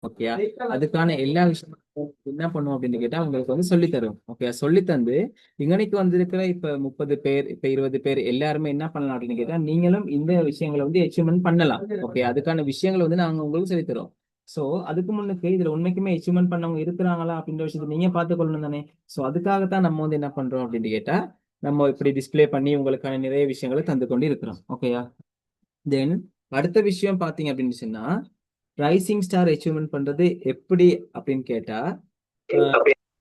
ஓகேயா. அதுக்கான எல்லா விஷயமும் என்ன பண்ணுவோம் அப்படின்னு கேட்டா உங்களுக்கு வந்து சொல்லி தரும். ஓகே, சொல்லி தந்து இங்கனைக்கு வந்திருக்கிற இப்ப 30 பேர், இப்ப 20 பேர் எல்லாருமே என்ன பண்ணலாம் அப்படின்னு கேட்டா நீங்களும் இந்த விஷயங்களை வந்து அச்சீவ்மெண்ட் பண்ணலாம். ஓகே, அதுக்கான விஷயங்களை வந்து நாங்க உங்களுக்கு சொல்லி தரோம். சோ அதுக்கு முன்னுக்கு இதுல உண்மைக்குமே அச்சீவ்மெண்ட் பண்ணவங்க இருக்கிறாங்களா அப்படின்ற விஷயத்தை நீங்க பார்த்துக்கொள்ளணும் தானே. சோ அதுக்காகத்தான் நம்ம வந்து என்ன பண்றோம் அப்படின்னு கேட்டா நம்ம இப்படி டிஸ்ப்ளே பண்ணி உங்களுக்கான நிறைய விஷயங்களை தந்து கொண்டு இருக்கிறோம். ஓகேயா. தென் அடுத்த விஷயம் பாத்தீங்க அப்படின்னு சொன்னா ரைசிங் ஸ்டார் அச்சீவ்மெண்ட் பண்றது எப்படி அப்படின்னு கேட்டா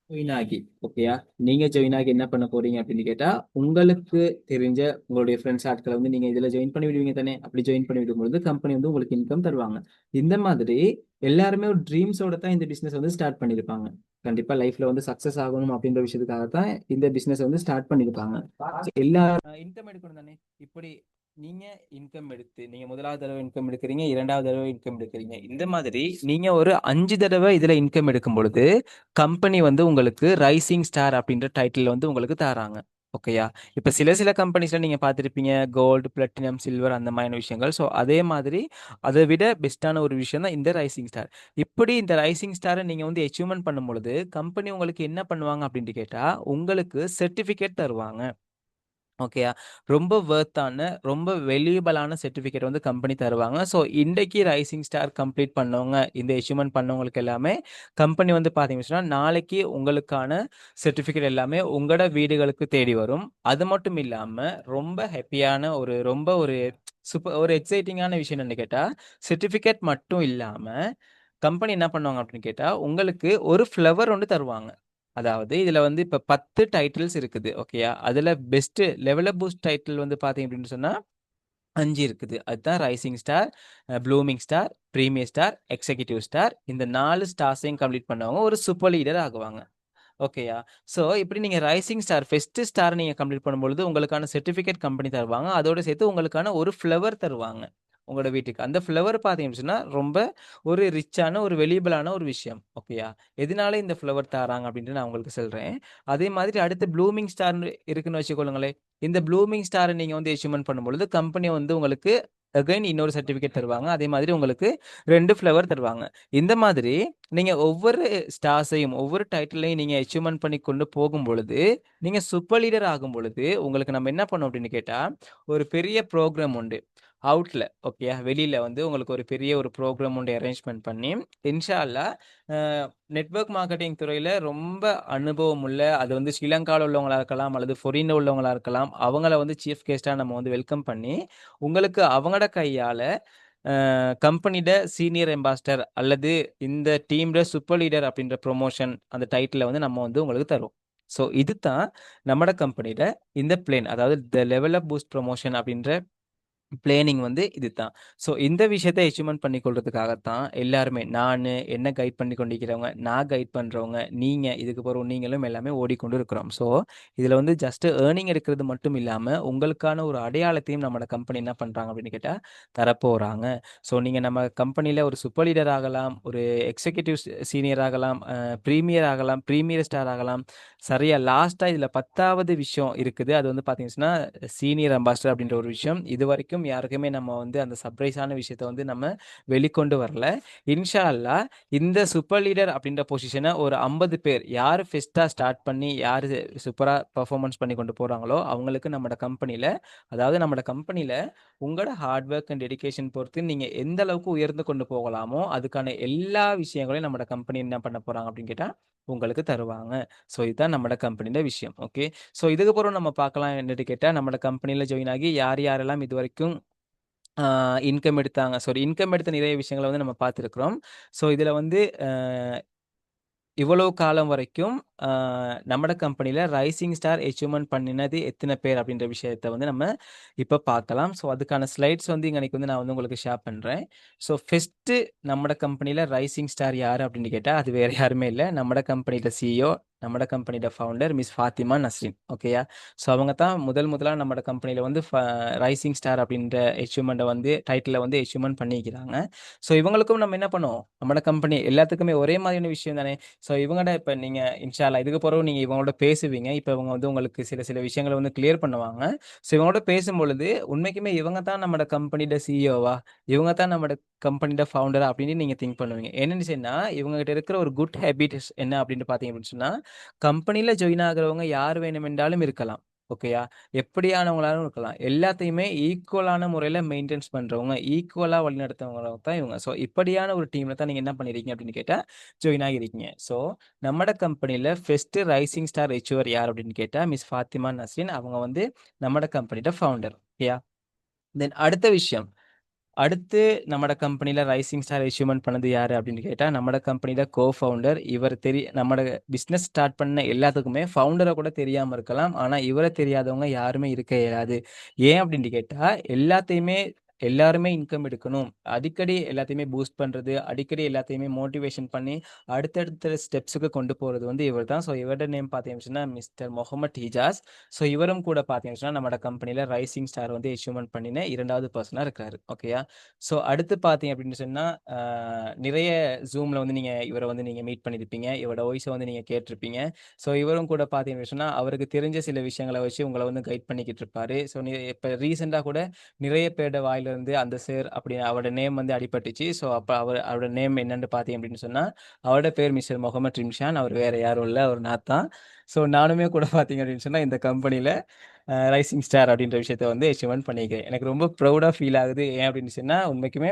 ஜாயின் ஆகி. ஓகேயா. நீங்க ஜாயின் ஆகி என்ன பண்ண போறீங்க அப்படின்னு கேட்டா உங்களுக்கு தெரிஞ்ச உங்களுடைய ஃப்ரெண்ட்ஸ் ஆட்களை வந்து நீங்க இதுல ஜாயின் பண்ணி விடுவீங்க தானே. அப்படி ஜாயின் பண்ணி விடும்போது கம்பெனி வந்து உங்களுக்கு இன்கம் தருவாங்க. இந்த மாதிரி எல்லாருமே ஒரு ட்ரீம்ஸோட தான் இந்த பிசினஸ் வந்து ஸ்டார்ட் பண்ணிருப்பாங்க. கண்டிப்பா லைஃப்ல வந்து சக்சஸ் ஆகணும் அப்படின்ற விஷயத்துக்காக தான் இந்த பிசினஸ் வந்து ஸ்டார்ட் பண்ணிருப்பாங்க. எல்லா இன்கம் எடுக்கணும் தானே. இப்படி நீங்க இன்கம் எடுத்து நீங்க முதலாவது தடவை இன்கம் எடுக்கிறீங்க, இரண்டாவது தடவை இன்கம் எடுக்கிறீங்க, இந்த மாதிரி நீங்க ஒரு 5 தடவை இதுல இன்கம் எடுக்கும் பொழுது கம்பெனி வந்து உங்களுக்கு ரைசிங் ஸ்டார் அப்படின்ற டைட்டில் வந்து உங்களுக்கு தராங்க. ஓகேயா. இப்ப சில சில கம்பெனிஸ்ல நீங்க பார்த்திருப்பீங்க கோல்டு, பிளாட்டினம், சில்வர் அந்த மாதிரியான விஷயங்கள். ஸோ அதே மாதிரி அதை விட பெஸ்டான ஒரு விஷயம் தான் இந்த ரைசிங் ஸ்டார். இப்படி இந்த ரைசிங் ஸ்டாரை நீங்க வந்து அச்சீவ்மெண்ட் பண்ணும் பொழுது கம்பெனி உங்களுக்கு என்ன பண்ணுவாங்க அப்படின்ட்டு கேட்டா உங்களுக்கு சர்டிபிகேட் தருவாங்க. ஓகேயா. ரொம்ப வர்த்தான ரொம்ப வேல்யூபிளான சர்டிஃபிகேட் வந்து கம்பெனி தருவாங்க. ஸோ இன்றைக்கு ரைசிங் ஸ்டார் கம்ப்ளீட் பண்ணவங்க இந்த அச்சீவ்மெண்ட் பண்ணவங்களுக்கு எல்லாமே கம்பெனி வந்து பார்த்தீங்கன்னு சொன்னா நாளைக்கு உங்களுக்கான சர்டிஃபிகேட் எல்லாமே உங்களோட வீடுகளுக்கு தேடி வரும். அது மட்டும் இல்லாம ரொம்ப ஹாப்பியான ரொம்ப ஒரு சூப்பர் ஒரு எக்ஸைட்டிங்கான விஷயம் என்னன்னு கேட்டா சர்டிஃபிகேட் மட்டும் இல்லாம கம்பெனி என்ன பண்ணுவாங்க அப்படின்னு கேட்டா உங்களுக்கு ஒரு ஃப்ளவர் ஒன்று தருவாங்க. அதாவது இதுல வந்து இப்ப 10 டைட்டில்ஸ் இருக்குது. ஓகேயா. அதுல பெஸ்ட் லெவலப் பூஸ்ட் டைட்டில் வந்து பாத்தீங்க அப்படின்னு சொன்னா 5 இருக்குது. அதுதான் rising star, blooming star, premier star, executive star. இந்த 4 ஸ்டார்ஸையும் கம்ப்ளீட் பண்ணவங்க ஒரு சூப்பர் லீடர் ஆகுவாங்க. ஓகேயா. ஸோ இப்படி நீங்க ரைசிங் ஸ்டார் ஃபர்ஸ்ட் ஸ்டார் நீங்க கம்ப்ளீட் பண்ணும்பொழுது உங்களுக்கான சர்டிஃபிகேட் கம்பெனி தருவாங்க. அதோட சேர்த்து உங்களுக்கான ஒரு ஃப்ளவர் தருவாங்க உங்களோட வீட்டுக்கு. அந்த ஃப்ளவர் பார்த்தீங்கன்னு சொன்னா ரொம்ப ஒரு ரிச்சான ஒரு வெளியபிளான ஒரு விஷயம். ஓகேயா. எதனால இந்த ஃப்ளவர் தராங்க அப்படின்ட்டு நான் உங்களுக்கு சொல்றேன். அதே மாதிரி அடுத்து ப்ளூமிங் ஸ்டார் இருக்குன்னு வச்சுக்கொள்ளுங்களேன். இந்த ப்ளூமிங் ஸ்டாரை நீங்க வந்து அச்சீவ்மெண்ட் பண்ணும்பொழுது கம்பெனி வந்து உங்களுக்கு அகைன் இன்னொரு சர்டிஃபிகேட் தருவாங்க. அதே மாதிரி உங்களுக்கு 2 ஃப்ளவர் தருவாங்க. இந்த மாதிரி நீங்க ஒவ்வொரு ஸ்டார்ஸையும் ஒவ்வொரு டைட்டிலையும் நீங்க அச்சீவ்மெண்ட் பண்ணி கொண்டு போகும் பொழுது நீங்க சூப்பர் லீடர் ஆகும் பொழுது உங்களுக்கு நம்ம என்ன பண்ணோம் அப்படின்னு கேட்டா ஒரு பெரிய ப்ரோக்ராம் உண்டு அவுட்ல. ஓகே. வெளியில வந்து உங்களுக்கு ஒரு பெரிய ஒரு ப்ரோக்ராம் உண்டு அரேஞ்ச்மெண்ட் பண்ணி இன்ஷா அல்லாஹ் நெட்வொர்க் மார்க்கெட்டிங் துறையில ரொம்ப அனுபவம் உள்ள அது வந்து ஸ்ரீலங்காவில் உள்ளவங்களா இருக்கலாம் அல்லது ஃபொரின்ல உள்ளவங்களா இருக்கலாம் அவங்கள வந்து சீஃப் கெஸ்டா நம்ம வந்து வெல்கம் பண்ணி உங்களுக்கு அவங்களோட கையால கம்பெனியோட சீனியர் அம்பாஸ்டர் அல்லது இந்த டீம்ல சூப்பர் லீடர் அப்படின்ற ப்ரொமோஷன் அந்த டைட்டிலை வந்து நம்ம வந்து உங்களுக்கு தருவோம். ஸோ இதுதான் நம்மட கம்பெனியோட இந்த பிளேன் அதாவது the level up boost promotion அப்படின்ற பிளேனிங் வந்து இதுதான். ஸோ இந்த விஷயத்தை அச்சீவ்மெண்ட் பண்ணி கொள்றதுக்காகத்தான் எல்லாருமே நானு என்ன கைட் பண்ணி கொண்டிருக்கிறவங்க நான் கைட் பண்றவங்க நீங்க இதுக்கு பிறகு நீங்களும் எல்லாமே ஓடிக்கொண்டு இருக்கிறோம். ஸோ இதுல வந்து ஜஸ்ட் ஏர்னிங் எடுக்கிறது மட்டும் இல்லாம உங்களுக்கான ஒரு அடையாளத்தையும் நம்மளோட கம்பெனி என்ன பண்றாங்க அப்படின்னு கேட்டா தரப்போறாங்க. ஸோ நீங்க நம்ம கம்பெனில ஒரு சூப்பர் லீடர் ஆகலாம், ஒரு எக்ஸிகியூட்டிவ் சீனியர் ஆகலாம், பிரீமியர் ஆகலாம், பிரீமியர் ஸ்டார் ஆகலாம். சரியா லாஸ்டா இதுல 10வது விஷயம் இருக்குது. அது வந்து பாத்தீங்கன்னா சீனியர் அம்பாஸ்டர் அப்படின்ற ஒரு விஷயம். இது வரைக்கும் யாருக்குமே நம்ம வந்து அந்த சர்ப்ரைஸான விஷயத்த வந்து நம்ம வெளிக்கொண்டு வரல. இன்ஷா அல்லாஹ் இந்த சூப்பர் லீடர் அப்படின்ற பொசிஷனை ஒரு 50 பேர் யார் ஃபெஸ்டா ஸ்டார்ட் பண்ணி யார் சூப்பரா பெர்ஃபார்மன்ஸ் பண்ணி கொண்டு போறாங்களோ அவங்களுக்கு நம்மளோட கம்பெனில உங்களோட ஹார்ட் ஒர்க் அண்ட் டெடிகேஷன் பொறுத்து நீங்க எந்த அளவுக்கு உயர்ந்து கொண்டு போகலாமோ அதுக்கான எல்லா விஷயங்களையும் நம்மளோட கம்பெனி என்ன பண்ண போறாங்க அப்படின்னு கேட்டா உங்களுக்கு தருவாங்க. ஸோ இதுதான் நம்மளோட கம்பெனியோட விஷயம். ஓகே. ஸோ இதுக்கப்புறம் நம்ம பார்க்கலாம் என்னட்டு கேட்டால் நம்மளோட கம்பெனியில் ஜாயின் ஆகி யார் யாரெல்லாம் இது வரைக்கும் இன்கம் எடுத்தாங்க. சாரி இன்கம் எடுத்த நிறைய விஷயங்களை வந்து நம்ம பார்த்துருக்குறோம். ஸோ இதில் வந்து இவ்வளவு காலம் வரைக்கும் நம்மட கம்பெனியில் ரைசிங் ஸ்டார் அச்சீவ்மெண்ட் பண்ணினது எத்தனை பேர் அப்படின்ற விஷயத்த வந்து நம்ம இப்போ பார்க்கலாம். ஸோ அதுக்கான ஸ்லைட்ஸ் வந்து இன்னைக்கு வந்து நான் வந்து உங்களுக்கு ஷேர் பண்ணுறேன். ஸோ ஃபஸ்ட்டு நம்மட கம்பெனியில் ரைசிங் ஸ்டார் யார் அப்படின்னு கேட்டால் அது வேறு யாருமே இல்லை நம்மட கம்பெனியோட சிஇஓ நம்மட கம்பெனியோட ஃபவுண்டர் மிஸ் ஃபாத்திமா நஸ்ரின். ஓகேயா. ஸோ அவங்க தான் முதலாக நம்மட கம்பெனியில் வந்து ரைசிங் ஸ்டார் அப்படின்ற அச்சீவ்மெண்ட்டை வந்து டைட்டிலை வந்து அச்சீவ்மெண்ட் பண்ணிக்கிறாங்க. ஸோ இவங்களுக்கும் நம்ம என்ன பண்ணுவோம் நம்மட கம்பெனி எல்லாத்துக்குமே ஒரே மாதிரியான விஷயம் தானே. ஸோ இவங்கட இப்போ நீங்கள் இன்ஷா இன்ஷால்லா இதுக்கு பிறகு நீங்க இவங்களோட பேசுவீங்க. இப்ப இவங்க வந்து உங்களுக்கு சில சில விஷயங்கள வந்து கிளியர் பண்ணுவாங்க. ஸோ இவங்களோட பேசும்பொழுது உண்மைக்குமே இவங்க தான் நம்மட கம்பெனியோட சிஇஓவா? இவங்க தான் நம்மட கம்பெனியோட ஃபவுண்டரா? அப்படின்னு நீங்க திங்க் பண்ணுவீங்க. என்னன்னு சொன்னா, இவங்க கிட்ட இருக்கிற ஒரு குட் ஹேபிட்ஸ் என்ன அப்படின்னு பார்த்தீங்க அப்படின்னு சொன்னா, கம்பெனில ஜாயின் ஆகுறவங்க யார் வேணுமென்றாலும் இருக்கலாம். ஓகேயா? எப்படியானவங்களாலும் இருக்கலாம். எல்லாத்தையுமே ஈக்குவலான முறையில மெயின்டெனன்ஸ் பண்றவங்க, ஈக்குவலா வழிநடத்துறவங்க தான் இவங்க. ஸோ இப்படியான ஒரு டீம்ல தான் நீங்க என்ன பண்ணியிருக்கீங்க அப்படின்னு கேட்டா, ஜாயின் ஆகியிருக்கீங்க. ஸோ நம்மட கம்பெனில ஃபர்ஸ்ட் ரைசிங் ஸ்டார் ஹெச்ஓஆர் யார் அப்படின்னு கேட்டா, மிஸ் ஃபாத்திமா நஸ்ரின். அவங்க வந்து நம்மட கம்பெனியோட ஃபவுண்டர். ஓகேயா? தென் அடுத்த விஷயம். அடுத்து நம்மட கம்பெனில ரைசிங் ஸ்டார் அச்சீவ்மென்ட் பண்ணது யாரு அப்படின்னு கேட்டா, நம்மட கம்பெனில ஃபவுண்டர். இவர் நம்மட பிசினஸ் ஸ்டார்ட் பண்ண எல்லாத்துக்குமே ஃபவுண்டர கூட தெரியாம இருக்கலாம். ஆனா இவர தெரியாதவங்க யாருமே இருக்க இயலாது. ஏன் அப்படின்னு கேட்டா, எல்லாத்தையுமே எல்லாருமே இன்கம் எடுக்கணும். அடிக்கடி எல்லாத்தையுமே பூஸ்ட் பண்றது, அடிக்கடி எல்லாத்தையுமே மோட்டிவேஷன் பண்ணி அடுத்தடுத்த ஸ்டெப்ஸுக்கு கொண்டு போறது வந்து இவர் தான். ஸோ இவரோட நேம் பார்த்தீங்கன்னு சொன்னா மிஸ்டர் முகமது ஹிஜாஸ். ஸோ இவரும் கூட பார்த்தீங்கன்னு சொன்னா நம்மட கம்பெனில ரைசிங் ஸ்டார் வந்து அச்சீவ்மென்ட் பண்ணின 2வது பெர்சனா இருக்காரு. ஓகேயா? ஸோ அடுத்து பார்த்தீங்க அப்படின்னு சொன்னா, நிறைய Zoomல வந்து நீங்க இவர வந்து நீங்க மீட் பண்ணியிருப்பீங்க. இவரோட வாய்ஸ வந்து நீங்க கேட்டிருப்பீங்க. ஸோ இவரும் கூட பார்த்தீங்க அப்படின்னு சொன்னா, அவருக்கு தெரிஞ்ச சில விஷயங்கள வச்சு உங்கள வந்து கைட் பண்ணிக்கிட்டு இருப்பாரு. ஸோ இப்ப ரீசென்ட்டா கூட நிறைய பேரோட வாயிலிருந்து அந்த சார் அப்படி அவரோட நேம் வந்து அடிபட்டுச்சு. ஸோ அப்ப அவரோட நேம் என்னன்னு பார்த்தீங்க அப்படின்னு சொன்னா, அவரோட பேர் மிஸ்டர் முகமது ரிம்ஷான். அவர் வேற யாரும் இல்ல. அவர் நான் தான். ஸோ நானுமே கூட பார்த்தீங்க அப்படின்னு சொன்னா, இந்த கம்பெனில ரைசிங் ஸ்டார் அப்படின்ற விஷயத்த வந்து அச்சீவ்மென்ட் பண்ணியிருக்கிறேன். எனக்கு ரொம்ப ப்ரவுடா ஃபீல் ஆகுது. ஏன் அப்படின்னு சொன்னா, உண்மைக்குமே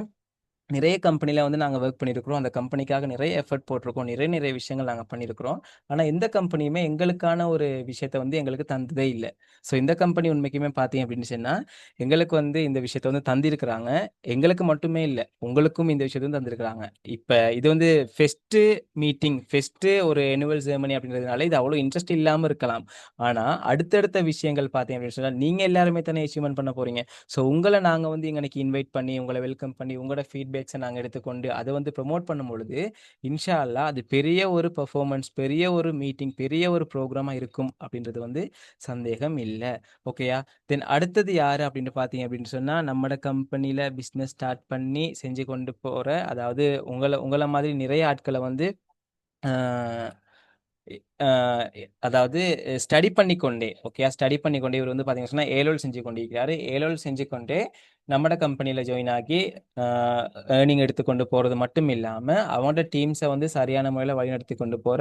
நிறைய கம்பெனில வந்து நாங்க வொர்க் பண்ணியிருக்கிறோம். அந்த கம்பெனிக்காக நிறைய எஃபோர்ட் போட்டிருக்கோம். நிறைய நிறைய விஷயங்கள் நாங்க பண்ணியிருக்கிறோம். ஆனா எந்த கம்பெனியுமே எங்களுக்கான ஒரு விஷயத்த வந்து எங்களுக்கு தந்ததே இல்ல. ஸோ இந்த கம்பெனி உண்மைக்குமே பார்த்தீங்க அப்படின்னு சொன்னா, எங்களுக்கு வந்து இந்த விஷயத்த வந்து தந்திருக்கிறாங்க. எங்களுக்கு மட்டுமே இல்ல, உங்களுக்கும் இந்த விஷயத்த வந்து தந்திருக்கிறாங்க. இப்ப இது வந்து ஃபர்ஸ்ட்டு மீட்டிங், ஃபர்ஸ்ட்டு ஒரு ஆனுவல் செரமனி அப்படின்றதுனால இது அவ்வளோ இன்ட்ரெஸ்ட் இல்லாம இருக்கலாம். ஆனா அடுத்தடுத்த விஷயங்கள் பார்த்தீங்க அப்படின்னு சொன்னா, நீங்க எல்லாருமே தானே அச்சீவ்மென்ட் பண்ண போறீங்க. ஸோ உங்கள நாங்க வந்து இங்கனைக்கு இன்வைட் பண்ணி, உங்கள வெல்கம் பண்ணி, உங்களோட ஃபீட்பேக்ஸ நாங்க எடுத்துக்கொண்டு, அத வந்து ப்ரமோட் பண்ணும்பொழுது, இன்ஷா அல்லாஹ் அது பெரிய ஒரு பெர்ஃபார்மன்ஸ், பெரிய ஒரு மீட்டிங், பெரிய ஒரு புரோகிராமா இருக்கும் அப்படின்றது வந்து சந்தேகம் இல்ல. ஓகேயா? தென் அடுத்தது யாரு அப்படின்னு பார்த்தீங்க அப்படின்னு சொன்னா, நம்மட கம்பெனில பிசினஸ் ஸ்டார்ட் பண்ணி செஞ்சு கொண்டு போற, அதாவது உங்கள உங்கள மாதிரி நிறைய ஆட்கள வந்து அ எ அ அதாவது ஸ்டடி பண்ணிக்கொண்டே, ஓகேயா? ஸ்டடி பண்ணிக்கொண்டே இவர் வந்து பார்த்தீங்கன்னு சொன்னா, ஏலோல் செஞ்சு கொண்டிருக்கிறாரு. ஏலோல் செஞ்சு கொண்டே நம்மட கம்பெனில ஜாயின் ஆகி அ ஏர்னிங் எடுத்துக்கொண்டு போறது மட்டும் இல்லாம, அவனோட டீம்ஸ வந்து சரியான முறையில வழிநடத்தி கொண்டு போற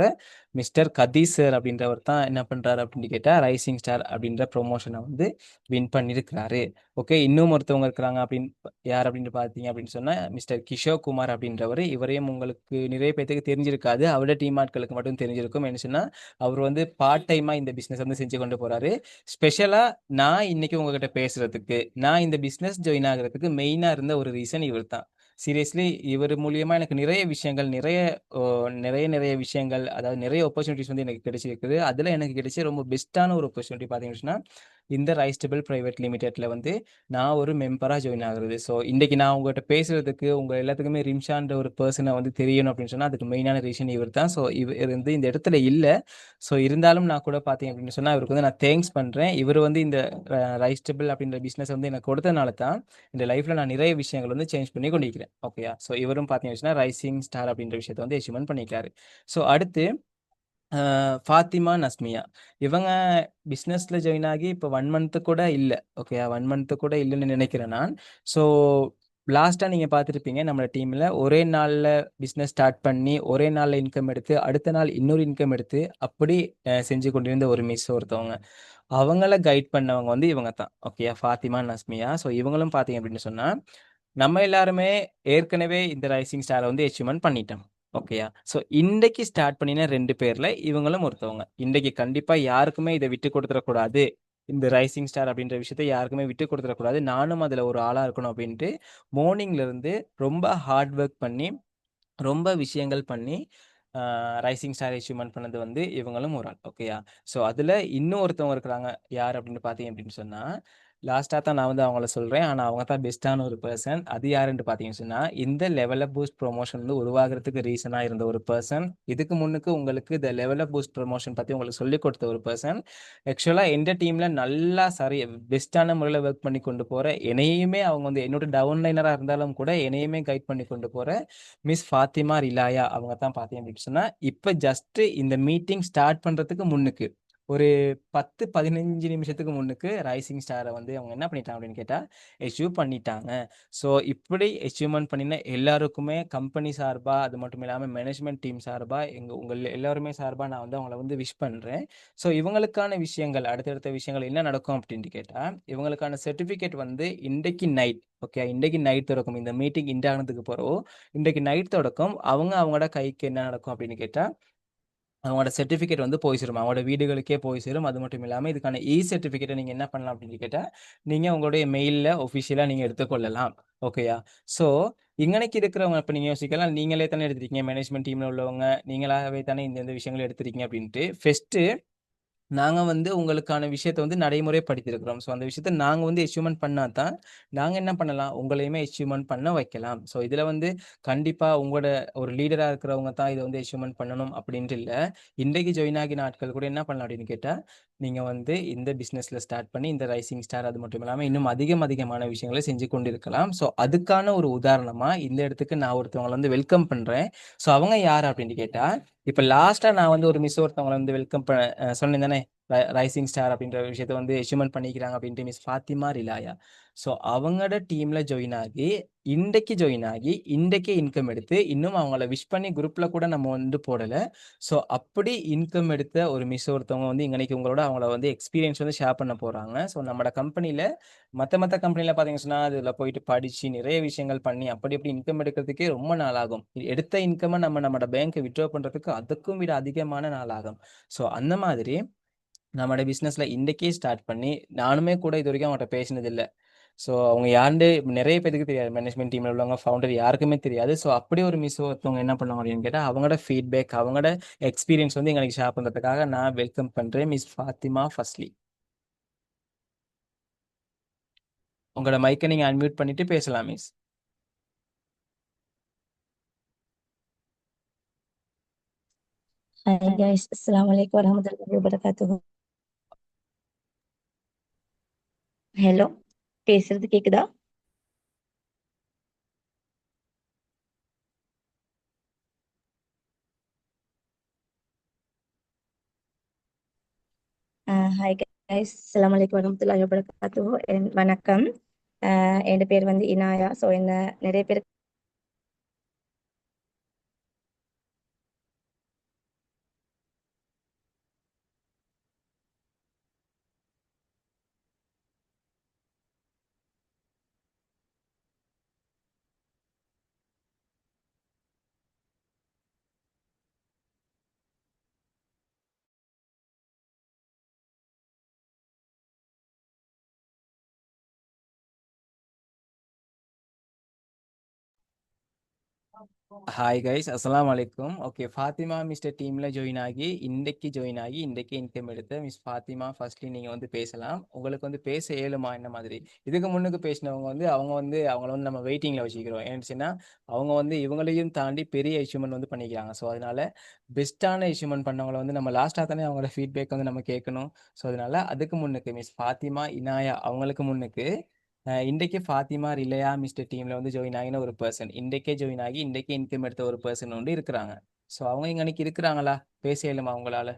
மிஸ்டர் கதீஸ் சார் அப்படின்றவர் தான் என்ன பண்றாரு அப்படின்னு கேட்டா, ரைசிங் ஸ்டார் அப்படின்ற ப்ரமோஷன வந்து வின் பண்ணியிருக்கிறாரு. ஓகே. இன்னும் ஒருத்தவங்க இருக்கிறாங்க அப்படின்னு யார் அப்படின்னு பார்த்தீங்க அப்படின்னு சொன்னா, மிஸ்டர் கிஷோர் குமார் அப்படின்றவரு. இவரையும் உங்களுக்கு நிறைய பேத்துக்கு தெரிஞ்சிருக்காது. அவரோட டீம் ஆட்களுக்கு மட்டும் தெரிஞ்சிருக்கும். என்ன சொன்னா, அவர் வந்து பார்ட் டைமா இந்த பிசினஸ் வந்து செஞ்சு கொண்டு போறாரு. ஸ்பெஷலா நான் இன்னைக்கு உங்ககிட்ட பேசுறதுக்கு, நான் இந்த பிசினஸ் ஜாயின் ஆகுறதுக்கு மெயினா இருந்த ஒரு ரீசன் இவர் தான். சீரியஸ்லி இவர் மூலியமா எனக்கு நிறைய விஷயங்கள், ஓ நிறைய நிறைய விஷயங்கள், அதாவது நிறைய ஆப்பர்ச்சுனிட்டீஸ் வந்து எனக்கு கிடைச்சிருக்குது. அதுல எனக்கு கிடைச்ச ரொம்ப பெஸ்ட்டான ஒரு ஆப்பர்ச்சுனிட்டி பார்த்தீங்கன்னு சொன்னா, இந்த ரைஸ்டபிள் பிரைவேட் லிமிடெட்ல வந்து நான் ஒரு மெம்பரா ஜாயின் ஆகுறது. ஸோ இன்னைக்கு நான் உங்ககிட்ட பேசுறதுக்கு, உங்க எல்லாத்துக்குமே ரிம்ஷான்ற ஒரு பெர்சன வந்து தெரியணும் அப்படின்னு சொன்னா, அதுக்கு மெயினான ரீசன் இவர் தான். ஸோ இவர் வந்து இந்த இடத்துல இல்ல. ஸோ இருந்தாலும் நான் கூட பார்த்தீங்க அப்படின்னு சொன்னா, இவருக்கு வந்து நான் தேங்க்ஸ் பண்றேன். இவர் வந்து இந்த ரைஸ்டபிள் அப்படின்ற பிசினஸ் வந்து எனக்கு கொடுத்தனால தான், இந்த லைஃப்ல நான் நிறைய விஷயங்கள் வந்து சேஞ்ச் பண்ணி கொண்டிருக்கிறேன். ஓகேயா? ஸோ இவரும் பார்த்தீங்கன்னு சொன்னா, ரைசிங் ஸ்டார் அப்படின்ற விஷயத்த வந்து அச்சீவ்மென்ட் பண்ணியிருக்காரு. ஸோ அடுத்து ஃபாத்திமா நஸ்மியா. இவங்க பிசினஸ்ல ஜாயின் ஆகி இப்ப 1 மந்த் கூட இல்ல. ஓகேயா? 1 மந்த் கூட இல்லன்னு நினைக்கிறேன் நான். ஸோ லாஸ்ட்டா நீங்க பார்த்திருப்பீங்க நம்ம டீம்ல ஒரே நாள்ல பிசினஸ் ஸ்டார்ட் பண்ணி, ஒரே நாள்ல இன்கம் எடுத்து, அடுத்த நாள் இன்னொரு இன்கம் எடுத்து, அப்படி செஞ்சு கொண்டிருந்த ஒரு மிஸ் ஒருத்தவங்க. அவங்கள கைட் பண்ணவங்க வந்து இவங்க தான். ஓகேயா? ஃபாத்திமா நஸ்மியா. ஸோ இவங்களும் பார்த்தீங்க அப்படின்னு சொன்னா, நம்ம எல்லாருமே ஏற்கனவே இந்த ரைசிங் ஸ்டார வந்து அச்சீவ்மென்ட் பண்ணிட்டோம். ஓகேயா? ஸோ இன்றைக்கு ஸ்டார்ட் பண்ணின 2 பேர்ல இவங்களும் ஒருத்தவங்க. இன்றைக்கு கண்டிப்பா யாருக்குமே இத விட்டு குடுத்துறக்கூடாது. இந்த ரைசிங் ஸ்டார் அப்படின்ற விஷயத்த யாருக்குமே விட்டு குடுத்துறக்கூடாது. நானும் அதுல ஒரு ஆளா இருக்கணும் அப்படின்ட்டு, மார்னிங்ல இருந்து ரொம்ப ஹார்ட் ஒர்க் பண்ணி, ரொம்ப விஷயங்கள் பண்ணி, அ ரைசிங் ஸ்டார் அச்சீவ்மென்ட் பண்ணது வந்து இவங்களும் ஒரு ஆள். ஓகேயா? ஸோ அதுல இன்னும் ஒருத்தவங்க இருக்கிறாங்க. யார் அப்படின்னு பார்த்தீங்க அப்படின்னு சொன்னா, லாஸ்ட்டாக தான் நான் வந்து அவங்கள சொல்கிறேன். ஆனால் அவங்க தான் பெஸ்ட்டான ஒரு பர்சன். அது யாருன்னு பார்த்தீங்கன்னு சொன்னால், இந்த லெவல் அப் பூஸ்ட் ப்ரொமோஷன் வந்து உருவாகிறதுக்கு ரீசனாக இருந்த ஒரு பர்சன். இதுக்கு முன்னுக்கு உங்களுக்கு இந்த லெவல் அப் பூஸ்ட் ப்ரொமோஷன் பற்றி உங்களுக்கு சொல்லிக் கொடுத்த ஒரு பர்சன். ஆக்சுவலாக எந்த டீமில் நல்லா பெஸ்ட்டான முறையில் ஒர்க் பண்ணி கொண்டு போகிற, என்னையுமே அவங்க வந்து என்னோட டவுன்லைனராக இருந்தாலும் கூட என்னையுமே கைட் பண்ணி கொண்டு போகிற மிஸ் ஃபாத்திமா ரிலாயா அவங்க தான் பார்த்தீங்க அப்படின்னு சொன்னால், இப்போ ஜஸ்ட்டு இந்த மீட்டிங் ஸ்டார்ட் பண்ணுறதுக்கு முன்னுக்கு ஒரு 10-15 நிமிஷத்துக்கு முன்னுக்கு ரைசிங் ஸ்டாரை வந்து அவங்க என்ன பண்ணிட்டாங்க அப்படின்னு கேட்டால் அச்சீவ் பண்ணிட்டாங்க. ஸோ இப்படி அச்சீவ்மெண்ட் பண்ணின எல்லாருக்குமே கம்பெனி சார்பாக, அது மட்டும் இல்லாமல் மேனேஜ்மெண்ட் டீம் சார்பாக, உங்கள் எல்லாருமே சார்பாக நான் வந்து அவங்கள வந்து விஷ் பண்ணுறேன். ஸோ இவங்களுக்கான விஷயங்கள், அடுத்தடுத்த விஷயங்கள் என்ன நடக்கும் அப்படின்ட்டு கேட்டால், இவங்களுக்கான சர்டிஃபிகேட் வந்து இன்றைக்கு நைட், ஓகே, இன்றைக்கு நைட் தொடக்கும். இந்த மீட்டிங் இண்ட் ஆனதுக்கு பிறகு இன்றைக்கு நைட் தொடக்கம் அவங்களோட கைக்கு என்ன நடக்கும் அப்படின்னு கேட்டால், அவங்களோட சர்டிஃபிகேட் வந்து போய் சேரும். அவங்களோட வீடுகளுக்கே போய் சேரும். அது மட்டும் இல்லாமல் இதுக்கான சர்டிஃபிகேட்டை நீங்கள் என்ன பண்ணலாம் அப்படின்னு கேட்டால், நீங்கள் உங்களுடைய மெயிலில் ஒஃபிஷியலாக நீங்கள் எடுத்துக்கொள்ளலாம். ஓகேயா? ஸோ இங்கனைக்கு இருக்கிறவங்க இப்போ நீங்கள் யோசிக்கலாம், நீங்களே தானே எடுத்துருக்கீங்க, மேனேஜ்மெண்ட் டீமில் உள்ளவங்க நீங்களாகவே தானே இந்த விஷயங்களை எடுத்துருக்கீங்க அப்படின்ட்டு. ஃபஸ்ட்டு நாங்க வந்து உங்களுக்கான விஷயத்த வந்து நடைமுறைப்படுத்தியிருக்கிறோம். ஸோ அந்த விஷயத்த நாங்க வந்து அச்சீவ்மெண்ட் பண்ணா தான், நாங்க என்ன பண்ணலாம், உங்களையுமே அச்சீவ்மெண்ட் பண்ண வைக்கலாம். ஸோ இதுல வந்து கண்டிப்பா உங்களோட ஒரு லீடரா இருக்கிறவங்க தான் இத வந்து அச்சீவ்மெண்ட் பண்ணணும் அப்படின்ட்டு இல்ல. இன்றைக்கு ஜாயின் ஆகின ஆட்கள் கூட என்ன பண்ணலாம் அப்படின்னு கேட்டா, நீங்க வந்து இந்த பிசினஸ்ல ஸ்டார்ட் பண்ணி இந்த ரைசிங் ஸ்டார் அது மட்டும் இல்லாம இன்னும் அதிகமான விஷயங்களை செஞ்சு கொண்டிருக்கலாம். ஸோ அதுக்கான ஒரு உதாரணமா இந்த இடத்துக்கு நான் ஒருத்தவங்கள வந்து வெல்கம் பண்றேன். ஸோ அவங்க யார் அப்படின்னு கேட்டா, இப்ப லாஸ்டா நான் வந்து ஒரு மிஸ் ஒருத்தவங்கள வந்து வெல்கம் சொன்னேன் தானே, ரைசிங் ஸ்டார் அப்படின்ற விஷயத்த வந்து அச்சீவ்மெண்ட் பண்ணிக்கிறாங்க அப்படின்ட்டு, மிஸ் ஃபாத்திமா ரிலாயா. ஸோ அவங்களோட டீம்ல ஜாயின் ஆகி இன்றைக்கே இன்கம் எடுத்து, இன்னும் அவங்கள விஷ் பண்ணி குரூப்ல கூட நம்ம வந்து போடல. ஸோ அப்படி இன்கம் எடுத்த ஒரு மிஸ் ஒருத்தவங்க வந்து இன்னைக்கு உங்களோட அவங்கள வந்து எக்ஸ்பீரியன்ஸ் வந்து ஷேர் பண்ண போறாங்க. ஸோ நம்மளோட கம்பெனில மத்த கம்பெனில பார்த்தீங்கன்னு சொன்னா, அதுல போயிட்டு படிச்சு நிறைய விஷயங்கள் பண்ணி அப்படி இப்படி இன்கம் எடுக்கிறதுக்கே ரொம்ப நாள் ஆகும். எடுத்த இன்கமை நம்மளோட பேங்க்கை வித்ட்ரா பண்றதுக்கு அதுக்கும் விட அதிகமான நாள் ஆகும். ஸோ அந்த மாதிரி நம்மளோட பிசினஸ்ல இன்றைக்கே ஸ்டார்ட் பண்ணி, நானுமே கூட இது வரைக்கும் அவங்கள்ட்ட பேசினது இல்ல. ஸோ அவங்க யாருன்னு நிறைய பேருக்கு தெரியாது. மேனேஜ்மெண்ட் டீம்ல உள்ளவங்க, ஃபவுண்டர் யாருக்குமே தெரியாது. ஸோ அப்படி ஒரு மிஸ் ஒருத்தவங்க என்ன பண்ணுவாங்க அப்படின்னு கேட்டா, அவங்களோட ஃபீட்பேக், அவங்களோட எக்ஸ்பீரியன்ஸ் வந்து எங்களுக்கு ஷேர் பண்றதுக்காக நான் வெல்கம் பண்றேன் மிஸ் ஃபாத்திமா ஃபஸ்ட்லி. உங்களோட மைக்கை நீங்க அன்மியூட் பண்ணிட்டு பேசலாம் miss. Hai guys, Assalamualaikum warahmatullahi wabarakatuh. Hello, பேசுறது கேக்குதா? ஹாய் கைஸ், அஸ்ஸலாமுஅலைக்கும் வரஹ்மத்துல்லாஹி வபரகாத்துஹு. வணக்கம். என் பேர் வந்து இனாயா. ஸோ என்ன நிறைய பேர் ஹாய் கைஸ், அஸ்ஸலாமு அலைக்கும். ஓகே, ஃபாத்திமா மிஸ்டர் டீம்ல ஜாயின் ஆகி இன்றைக்கு இன்கம் எடுத்த மிஸ் ஃபாத்திமா ஃபர்ஸ்ட்லி நீங்க வந்து பேசலாம். உங்களுக்கு வந்து பேச இயலுமா என்ன மாதிரி? இதுக்கு முன்னுக்கு பேசினவங்க வந்து அவங்கள வந்து நம்ம வெயிட்டிங்ல வச்சுக்கிறோம். ஏன்னுச்சுன்னா அவங்க வந்து இவங்களையும் தாண்டி பெரிய அச்சீவ்மெண்ட் வந்து பண்ணிக்கிறாங்க. ஸோ அதனால பெஸ்ட்டான அச்சீவ்மெண்ட் பண்ணவங்கள வந்து நம்ம லாஸ்ட்டாக தானே அவங்களோட ஃபீட்பேக் வந்து நம்ம கேட்கணும். ஸோ அதனால அதுக்கு முன்னுக்கு மிஸ் ஃபாத்திமா இனாயா அவங்களுக்கு முன்னுக்கு இன்றைக்கு ஃபாத்திமா ரிலையா மிஸ்டர் டீம்ல வந்து ஜாயின் ஆகின ஒரு பர்சன், இன்றைக்கே ஜாயின் ஆகி இன்றைக்கே இன்கம் எடுத்த ஒரு பர்சன் வந்து இருக்கிறாங்க. ஸோ அவங்க இங்க அன்னைக்கு இருக்கிறாங்களா? பேச இயலுமா அவங்களால?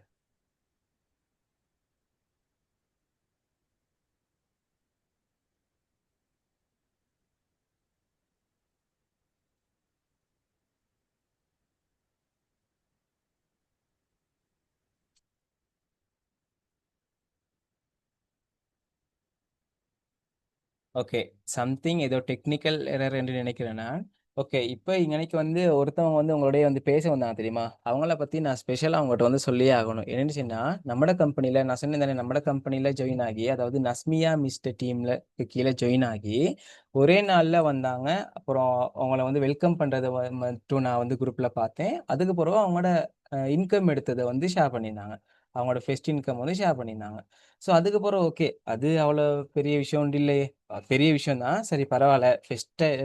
ஓகே, சம்திங் ஏதோ டெக்னிக்கல் எரர் என்று நினைக்கிறேன் நான். ஓகே, இப்போ இங்கனைக்கு வந்து ஒருத்தவங்க வந்து உங்களுடைய வந்து பேச வந்தாங்க தெரியுமா? அவங்கள பத்தி நான் ஸ்பெஷலாக அவங்ககிட்ட வந்து சொல்லியே ஆகணும். என்னச்சுன்னா, நம்ம கம்பெனில நான் சொன்னேன் தானே, நம்ம கம்பெனில ஜாயின் ஆகி, அதாவது நஸ்மியா மிஸ்டர் டீம்ல கீழே ஜாயின் ஆகி ஒரே நாள்ல வந்தாங்க. அப்புறம் அவங்கள வந்து வெல்கம் பண்றதை மட்டும் நான் வந்து குரூப்ல பார்த்தேன். அதுக்கு பிறகு அவங்களோட இன்கம் எடுத்ததை வந்து ஷேர் பண்ணியிருந்தாங்க. அவங்களோட ஃபெஸ்ட் இன்கம் வந்து ஷேர் பண்ணியிருந்தாங்க. ஸோ அதுக்கப்புறம் ஓகே, அது அவ்வளோ பெரிய விஷயம் ஒன்றும் இல்லையே. பெரிய விஷயம் தான், சரி பரவாயில்ல.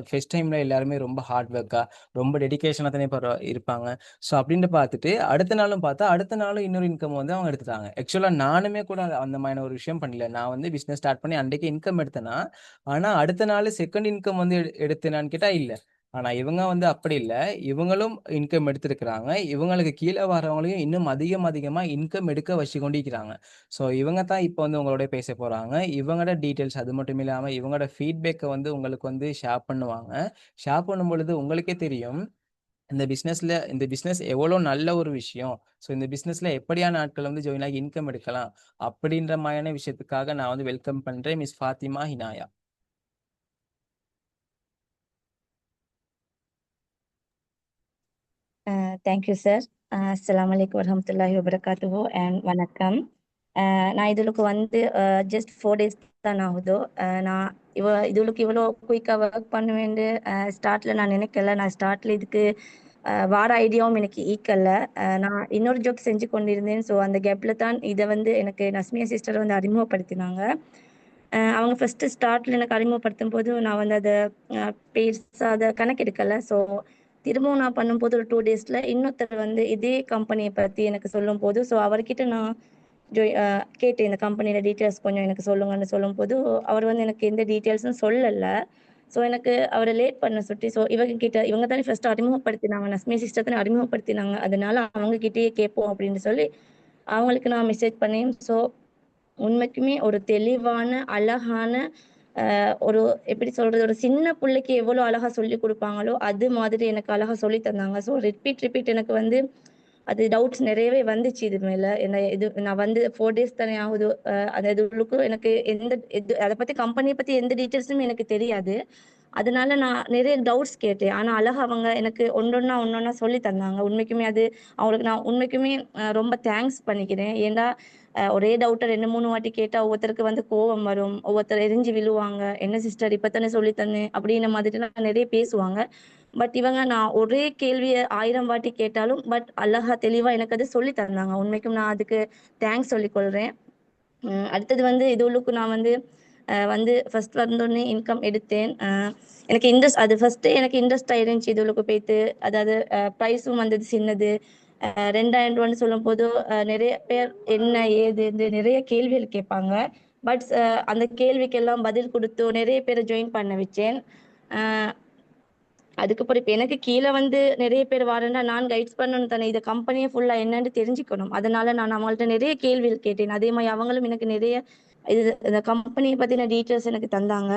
ஃபெஸ்ட் டைம்ல எல்லாருமே ரொம்ப ஹார்ட் ஒர்க்கா ரொம்ப டெடிகேஷனாக தானே இருப்பாங்க. ஸோ அப்படின்ட்டு பார்த்துட்டு அடுத்த நாளும் பார்த்தா அடுத்த நாளும் இன்னொரு இன்கம் வந்து அவங்க எடுத்துட்டாங்க. ஆக்சுவலாக நானுமே கூட அந்த மாதிரி ஒரு விஷயம் பண்ணல. நான் வந்து பிஸ்னஸ் ஸ்டார்ட் பண்ணி அன்றைக்கு இன்கம் எடுத்தேன்னா, ஆனால் அடுத்த நாள் செகண்ட் இன்கம் வந்து எடுத்தேனான்னு கேட்டால் இல்லை. ஆனா இவங்க வந்து அப்படி இல்ல. இவங்களும் இன்கம் எடுத்திருக்கிறாங்க. இவங்களுக்கு கீழே வரவங்களையும் இன்னும் அதிகமா இன்கம் எடுக்க வச்சு கொண்டிருக்கிறாங்க. ஸோ இவங்க தான் இப்போ வந்து உங்களோட பேச போறாங்க. இவங்களோட டீட்டெயில்ஸ் அது மட்டும் இல்லாம இவங்களோட ஃபீட்பேக்கை வந்து உங்களுக்கு வந்து ஷேர் பண்ணுவாங்க. ஷேர் பண்ணும் பொழுது உங்களுக்கே தெரியும் இந்த பிசினஸ் எவ்வளோ நல்ல ஒரு விஷயம். ஸோ இந்த பிசினஸ்ல எப்படியான ஆட்கள் வந்து ஜாயின் ஆகி இன்கம் எடுக்கலாம் அப்படின்ற மாதிரியான விஷயத்துக்காக நான் வந்து வெல்கம் பண்றேன் miss Fathima Hinaya. Thank you sir. அஸ்ஸலாமு அலைக்கும் வரஹ்மத்துல்லாஹி வபரகாத்துஹு அண்ட் வணக்கம். நான் இதுலுக்கு வந்து ஜஸ்ட் 4 days தான் ஆகுது. நான் இதுலுக்கு இவ்வளோ குயிக்காக ஒர்க் பண்ணுவேன்னு ஸ்டார்ட்ல நான் நினைக்கல. நான் ஸ்டார்ட்ல இதுக்கு வார ஐடியாவும் எனக்கு ஈக்கல்ல. நான் இன்னொரு ஜாப் செஞ்சு கொண்டிருந்தேன். ஸோ அந்த கேப்ல தான் இதை வந்து எனக்கு நஸ்மியா சிஸ்டர் வந்து அறிமுகப்படுத்தினாங்க. அவங்க ஃபர்ஸ்ட் ஸ்டார்ட்ல எனக்கு அறிமுகப்படுத்தும் போது நான் வந்து அதை பெருசாக அதை கணக்கெடுக்கல. ஸோ திரும்பவும் நான் பண்ணும்போது ஒரு 2 daysல இன்னொருத்தர் வந்து இதே கம்பெனியை பற்றி எனக்கு சொல்லும் போது, ஸோ அவர்கிட்ட நான் கேட்டேன், இந்த கம்பெனியோட டீட்டெயில்ஸ் கொஞ்சம் எனக்கு சொல்லுங்கன்னு சொல்லும்போது, அவர் வந்து எனக்கு எந்த டீட்டெயில்ஸும் சொல்லலை. ஸோ எனக்கு அவரை லேட் பண்ண சுட்டி, ஸோ இவங்க தானே ஃபர்ஸ்ட் அறிமுகப்படுத்தினாங்க, நஸ்மி சிஸ்டர் தானே அறிமுகப்படுத்தினாங்க, அதனால அவங்க கிட்டேயே கேட்போம் அப்படின்னு சொல்லி அவங்களுக்கு நான் மெசேஜ் பண்ணேன். ஸோ உண்மைக்குமே ஒரு தெளிவான, அழகான ஒரு எப்படி சொல்றது? ஒரு சின்ன புள்ளைக்கு எவ்வளோ அழகா சொல்லிக் குடுப்பாங்களோ, அது மாதிரி எனக்கு அழகா சொல்லி தந்தாங்க. ஸோ ரிப்பீட் எனக்கு வந்து அது டவுட்ஸ் நிறையவே வந்துச்சு இது மேல. நான் வந்து 4 days தானே ஆகுது. அது உள்ளுக்கும் எனக்கு அத பத்தி கம்பெனிய பத்தி எந்த டீட்டெயில்ஸுமே எனக்கு தெரியாது. அதனால நான் நிறைய டவுட்ஸ் கேட்டேன். ஆனா அழகா அவங்க எனக்கு ஒண்ணொண்ணா சொல்லி தந்தாங்க. உண்மைக்குமே அது அவங்களுக்கு நான் உண்மைக்குமே ரொம்ப தேங்க்ஸ் பண்ணிக்கிறேன். ஏன்டா ஒரே டவுட்ட 2, 3 வாட்டி கேட்டா ஒவ்வொருத்தருக்கு வந்து கோவம் வரும். ஒவ்வொருத்தர் எரிஞ்சு விழுவாங்க. "என்ன சிஸ்டர் இப்ப தானே சொல்லி தந்தேன்" அப்படின்ன மாதிரிலாம் நிறைய பேசுவாங்க. பட் இவங்க நான் ஒரே கேள்விய 1000 வாட்டி கேட்டாலும் அழகா தெளிவா எனக்கு அது சொல்லி தந்தாங்க. உண்மைக்கும் நான் அதுக்கு தேங்க்ஸ் சொல்லிக் கொள்றேன். அடுத்தது வந்து இது உள்ளுக்கு நான் வந்து வந்து ஃபர்ஸ்ட் வந்தோனே இன்கம் எடுத்தேன். எனக்கு அது ஃபர்ஸ்ட்டு எனக்கு இன்ட்ரெஸ்ட் ஆயிருந்துச்சு இது உள்ளுக்கு போயிட்டு. அதாவது ப்ரைஸும் வந்தது சின்னது. 2000 சொல்லும்போது நிறைய பேர் என்ன ஏதுன்னு நிறைய கேள்விகள் கேட்பாங்க. பட் அந்த கேள்விக்கெல்லாம் பதில் குடுத்து நிறைய பேர ஜாயின் பண்ண வச்சேன். அ அதுக்கப்புறம் இப்ப எனக்கு கீழ வந்து நிறைய பேர் வரேன்னா, நான் கைட்ஸ் பண்ணணும் தானே. இத கம்பெனியே ஃபுல்லா என்னன்னு தெரிஞ்சுக்கணும். அதனால நான் அவங்கள்ட்ட நிறைய கேள்விகள் கேட்டேன். அதே மாரி அவங்களும் எனக்கு நிறைய இந்த கம்பெனிய பத்தின டீட்டெயில்ஸ் எனக்கு தந்தாங்க.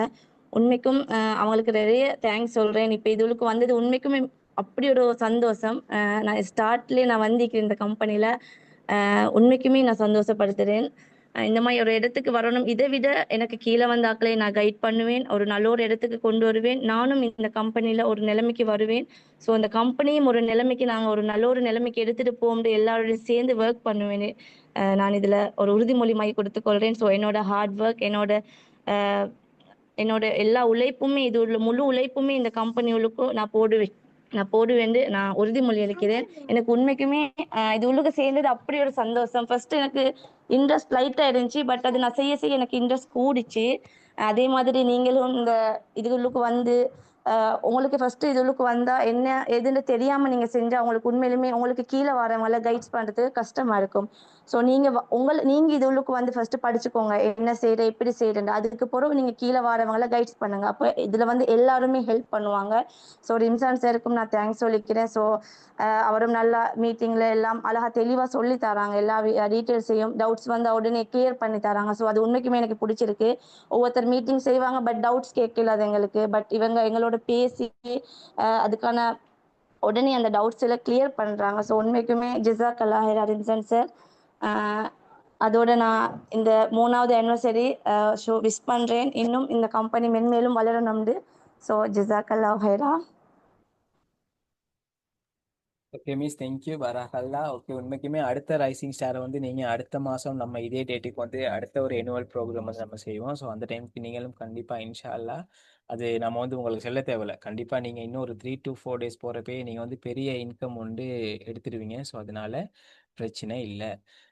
உண்மைக்கும் அவங்களுக்கு நிறைய தேங்க்ஸ் சொல்றேன். இப்ப இதுகளுக்கு வந்தது உண்மைக்குமே அப்படி ஒரு சந்தோஷம். நான் ஸ்டார்ட்லயே நான் வந்திக்கிறேன் இந்த கம்பெனில. உண்மைக்குமே நான் சந்தோஷப்படுத்துறேன். இந்த மாரி ஒரு இடத்துக்கு வரணும். இதை விட எனக்கு கீழ வந்த ஆட்களை நான் கைட் பண்ணுவேன். ஒரு நல்ல ஒரு இடத்துக்கு கொண்டு வருவேன். நானும் இந்த கம்பெனில ஒரு நிலைமைக்கு வருவேன். ஸோ அந்த கம்பெனியும் ஒரு நிலைமைக்கு நாங்க ஒரு நல்ல ஒரு நிலைமைக்கு எடுத்துட்டு போகும்போது எல்லாரோடையும் சேர்ந்து ஒர்க் பண்ணுவேன். நான் இதுல ஒரு உறுதிமொழி மாரி குடுத்துக் கொள்றேன். ஸோ என்னோட ஹார்ட் ஒர்க், அ என்னோட எல்லா உழைப்புமே இது உள்ள முழு உழைப்புமே இந்த கம்பெனிகளுக்கும் நான் போடுவேன்னு நான் உறுதிமொழி அளிக்கிறேன். எனக்கு உண்மைக்குமே இது உள்ளுக்கு சேர்ந்தது அப்படி ஒரு சந்தோஷம். ஃபர்ஸ்ட் எனக்கு இன்ட்ரெஸ்ட் லைட்டா இருந்துச்சு. பட் அது நான் செய்ய எனக்கு இன்ட்ரெஸ்ட் கூடிச்சு. அதே மாதிரி நீங்களும் இந்த இதுகளுக்கு வந்து உங்களுக்கு ஃபர்ஸ்ட் இதுகளுக்கு வந்தா என்ன ஏதுன்னு தெரியாம நீங்க செஞ்சா உங்களுக்கு உண்மையிலுமே உங்களுக்கு கீழ வரவங்கள கைட்ஸ் பண்றதுக்கு கஷ்டமா இருக்கும். ஸோ நீங்க இதுகளுக்கு வந்து ஃபர்ஸ்ட் படிச்சுக்கோங்க. என்ன செய்யற எப்படி செய்யறேன்னு. அதுக்கு பிறகு நீங்க கீழ வரவங்கள கைட்ஸ் பண்ணுங்க. அப்ப இதுல வந்து எல்லாருமே ஹெல்ப் பண்ணுவாங்க. ஸோ ரிம்சான் சாருக்கும் நான் தேங்க்ஸ் சொல்லிக்கிறேன். ஸோ அவரும் நல்லா மீட்டிங்ல எல்லாம் அழகா தெளிவா சொல்லி தராங்க. எல்லா டீட்டெயில்ஸையும் டவுட்ஸ் வந்தா உடனே கிளியர் பண்ணி தராங்க. ஸோ அது உண்மைக்குமே எனக்கு பிடிச்சிருக்கு. ஒவ்வொருத்தர் மீட்டிங் செய்வாங்க. பட் டவுட்ஸ் கேட்கல அது எங்களுக்கு. பட் இவங்க எங்களோட பேசி அதுக்கான உடனே அந்த டவுட்ஸ் எல்லாம் கிளியர் பண்றாங்க. ஸோ உண்மைக்குமே ஜிசாக்கல்லாஹ் ஹைரா ரிம்சான் சார். அதோட நான் இந்த 3வது ஆனிவர்சரி ஷோ விஷ் பண்றேன். இன்னும் இந்த கம்பெனி மென்மேலும் வளரணும்னு. ஸோ ஜிசாக்கல்லாஹ் ஹைரா. ஓகே மிஸ், தேங்க்யூ பராக்கல்லா. ஓகே, உண்மைக்குமே அடுத்த ரைசிங் ஸ்டாரை வந்து நீங்கள் அடுத்த மாதம் நம்ம இதே டேட்டுக்கு வந்து அடுத்த ஒரு annual ப்ரோக்ராம் வந்து நம்ம செய்வோம். ஸோ அந்த டைமுக்கு நீங்களும் கண்டிப்பாக இன்ஷா அல்லாஹ் அது நம்ம வந்து உங்களுக்கு சொல்ல தேவையில்ல. கண்டிப்பா நீங்க இன்னும் ஒரு 3 to 4 டேஸ் போறப்பயே நீங்க வந்து பெரிய இன்கம் வந்து எடுத்துருவீங்க. ஸோ அதனால பிரச்சனை இல்ல.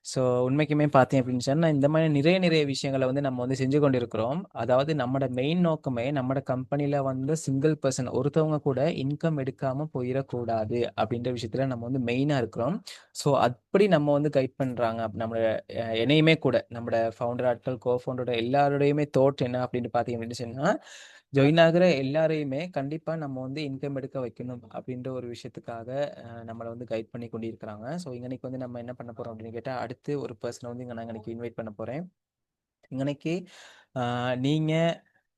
ஸோ உண்மைக்குமே பார்த்தீங்க அப்படின்னு சொன்னா, இந்த மாரி நிறைய விஷயங்கள வந்து நம்ம வந்து செஞ்சு கொண்டிருக்கிறோம். அதாவது நம்மோட மெயின் நோக்கமே நம்மோட கம்பெனில வந்து சிங்கிள் பெர்சன் ஒருத்தவங்க கூட இன்கம் எடுக்காம போயிறக்கூடாது அப்படின்ற விஷயத்துல நம்ம வந்து மெயினா இருக்கிறோம். ஸோ அப்படி நம்ம வந்து கைட் பண்றாங்க. நம்மள என்னையுமே கூட நம்மோட ஃபவுண்டர் ஆட்கள், ஃபவுண்டரோட எல்லாருடையுமே தாட் என்ன அப்படின்னு பார்த்தீங்க அப்படின்னு சொன்னா, ஜாயின் ஆகுற எல்லாரையுமே கண்டிப்பா நம்ம வந்து இன்கம் எடுக்க வைக்கணும் அப்படின்ற ஒரு விஷயத்துக்காக நம்மள வந்து கைட் பண்ணி கொண்டிருக்கிறாங்க. ஸோ இன்னைக்கு வந்து நம்ம என்ன பண்ண போறோம் அப்படின்னு கேட்டா, அடுத்து ஒரு பெர்சன வந்து நான் இன்னைக்கு இன்வைட் பண்ண போறேன். இன்னைக்கு நீங்க,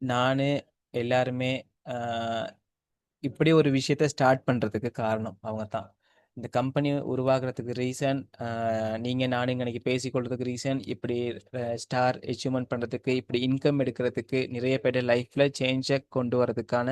நானு எல்லாருமே அ இப்படி ஒரு விஷயத்த ஸ்டார்ட் பண்றதுக்கு காரணம் அவங்க தான். இந்த கம்பெனி உருவாகுறதுக்கு ரீசன், நீங்க நானும் இன்னைக்கு பேசிக்கொள்றதுக்கு ரீசன், இப்படி ஸ்டார் அச்சீவ்மெண்ட் பண்றதுக்கு, இப்படி இன்கம் எடுக்கிறதுக்கு, நிறைய பேர் லைஃப்ல சேஞ்ச கொண்டு வரதுக்கான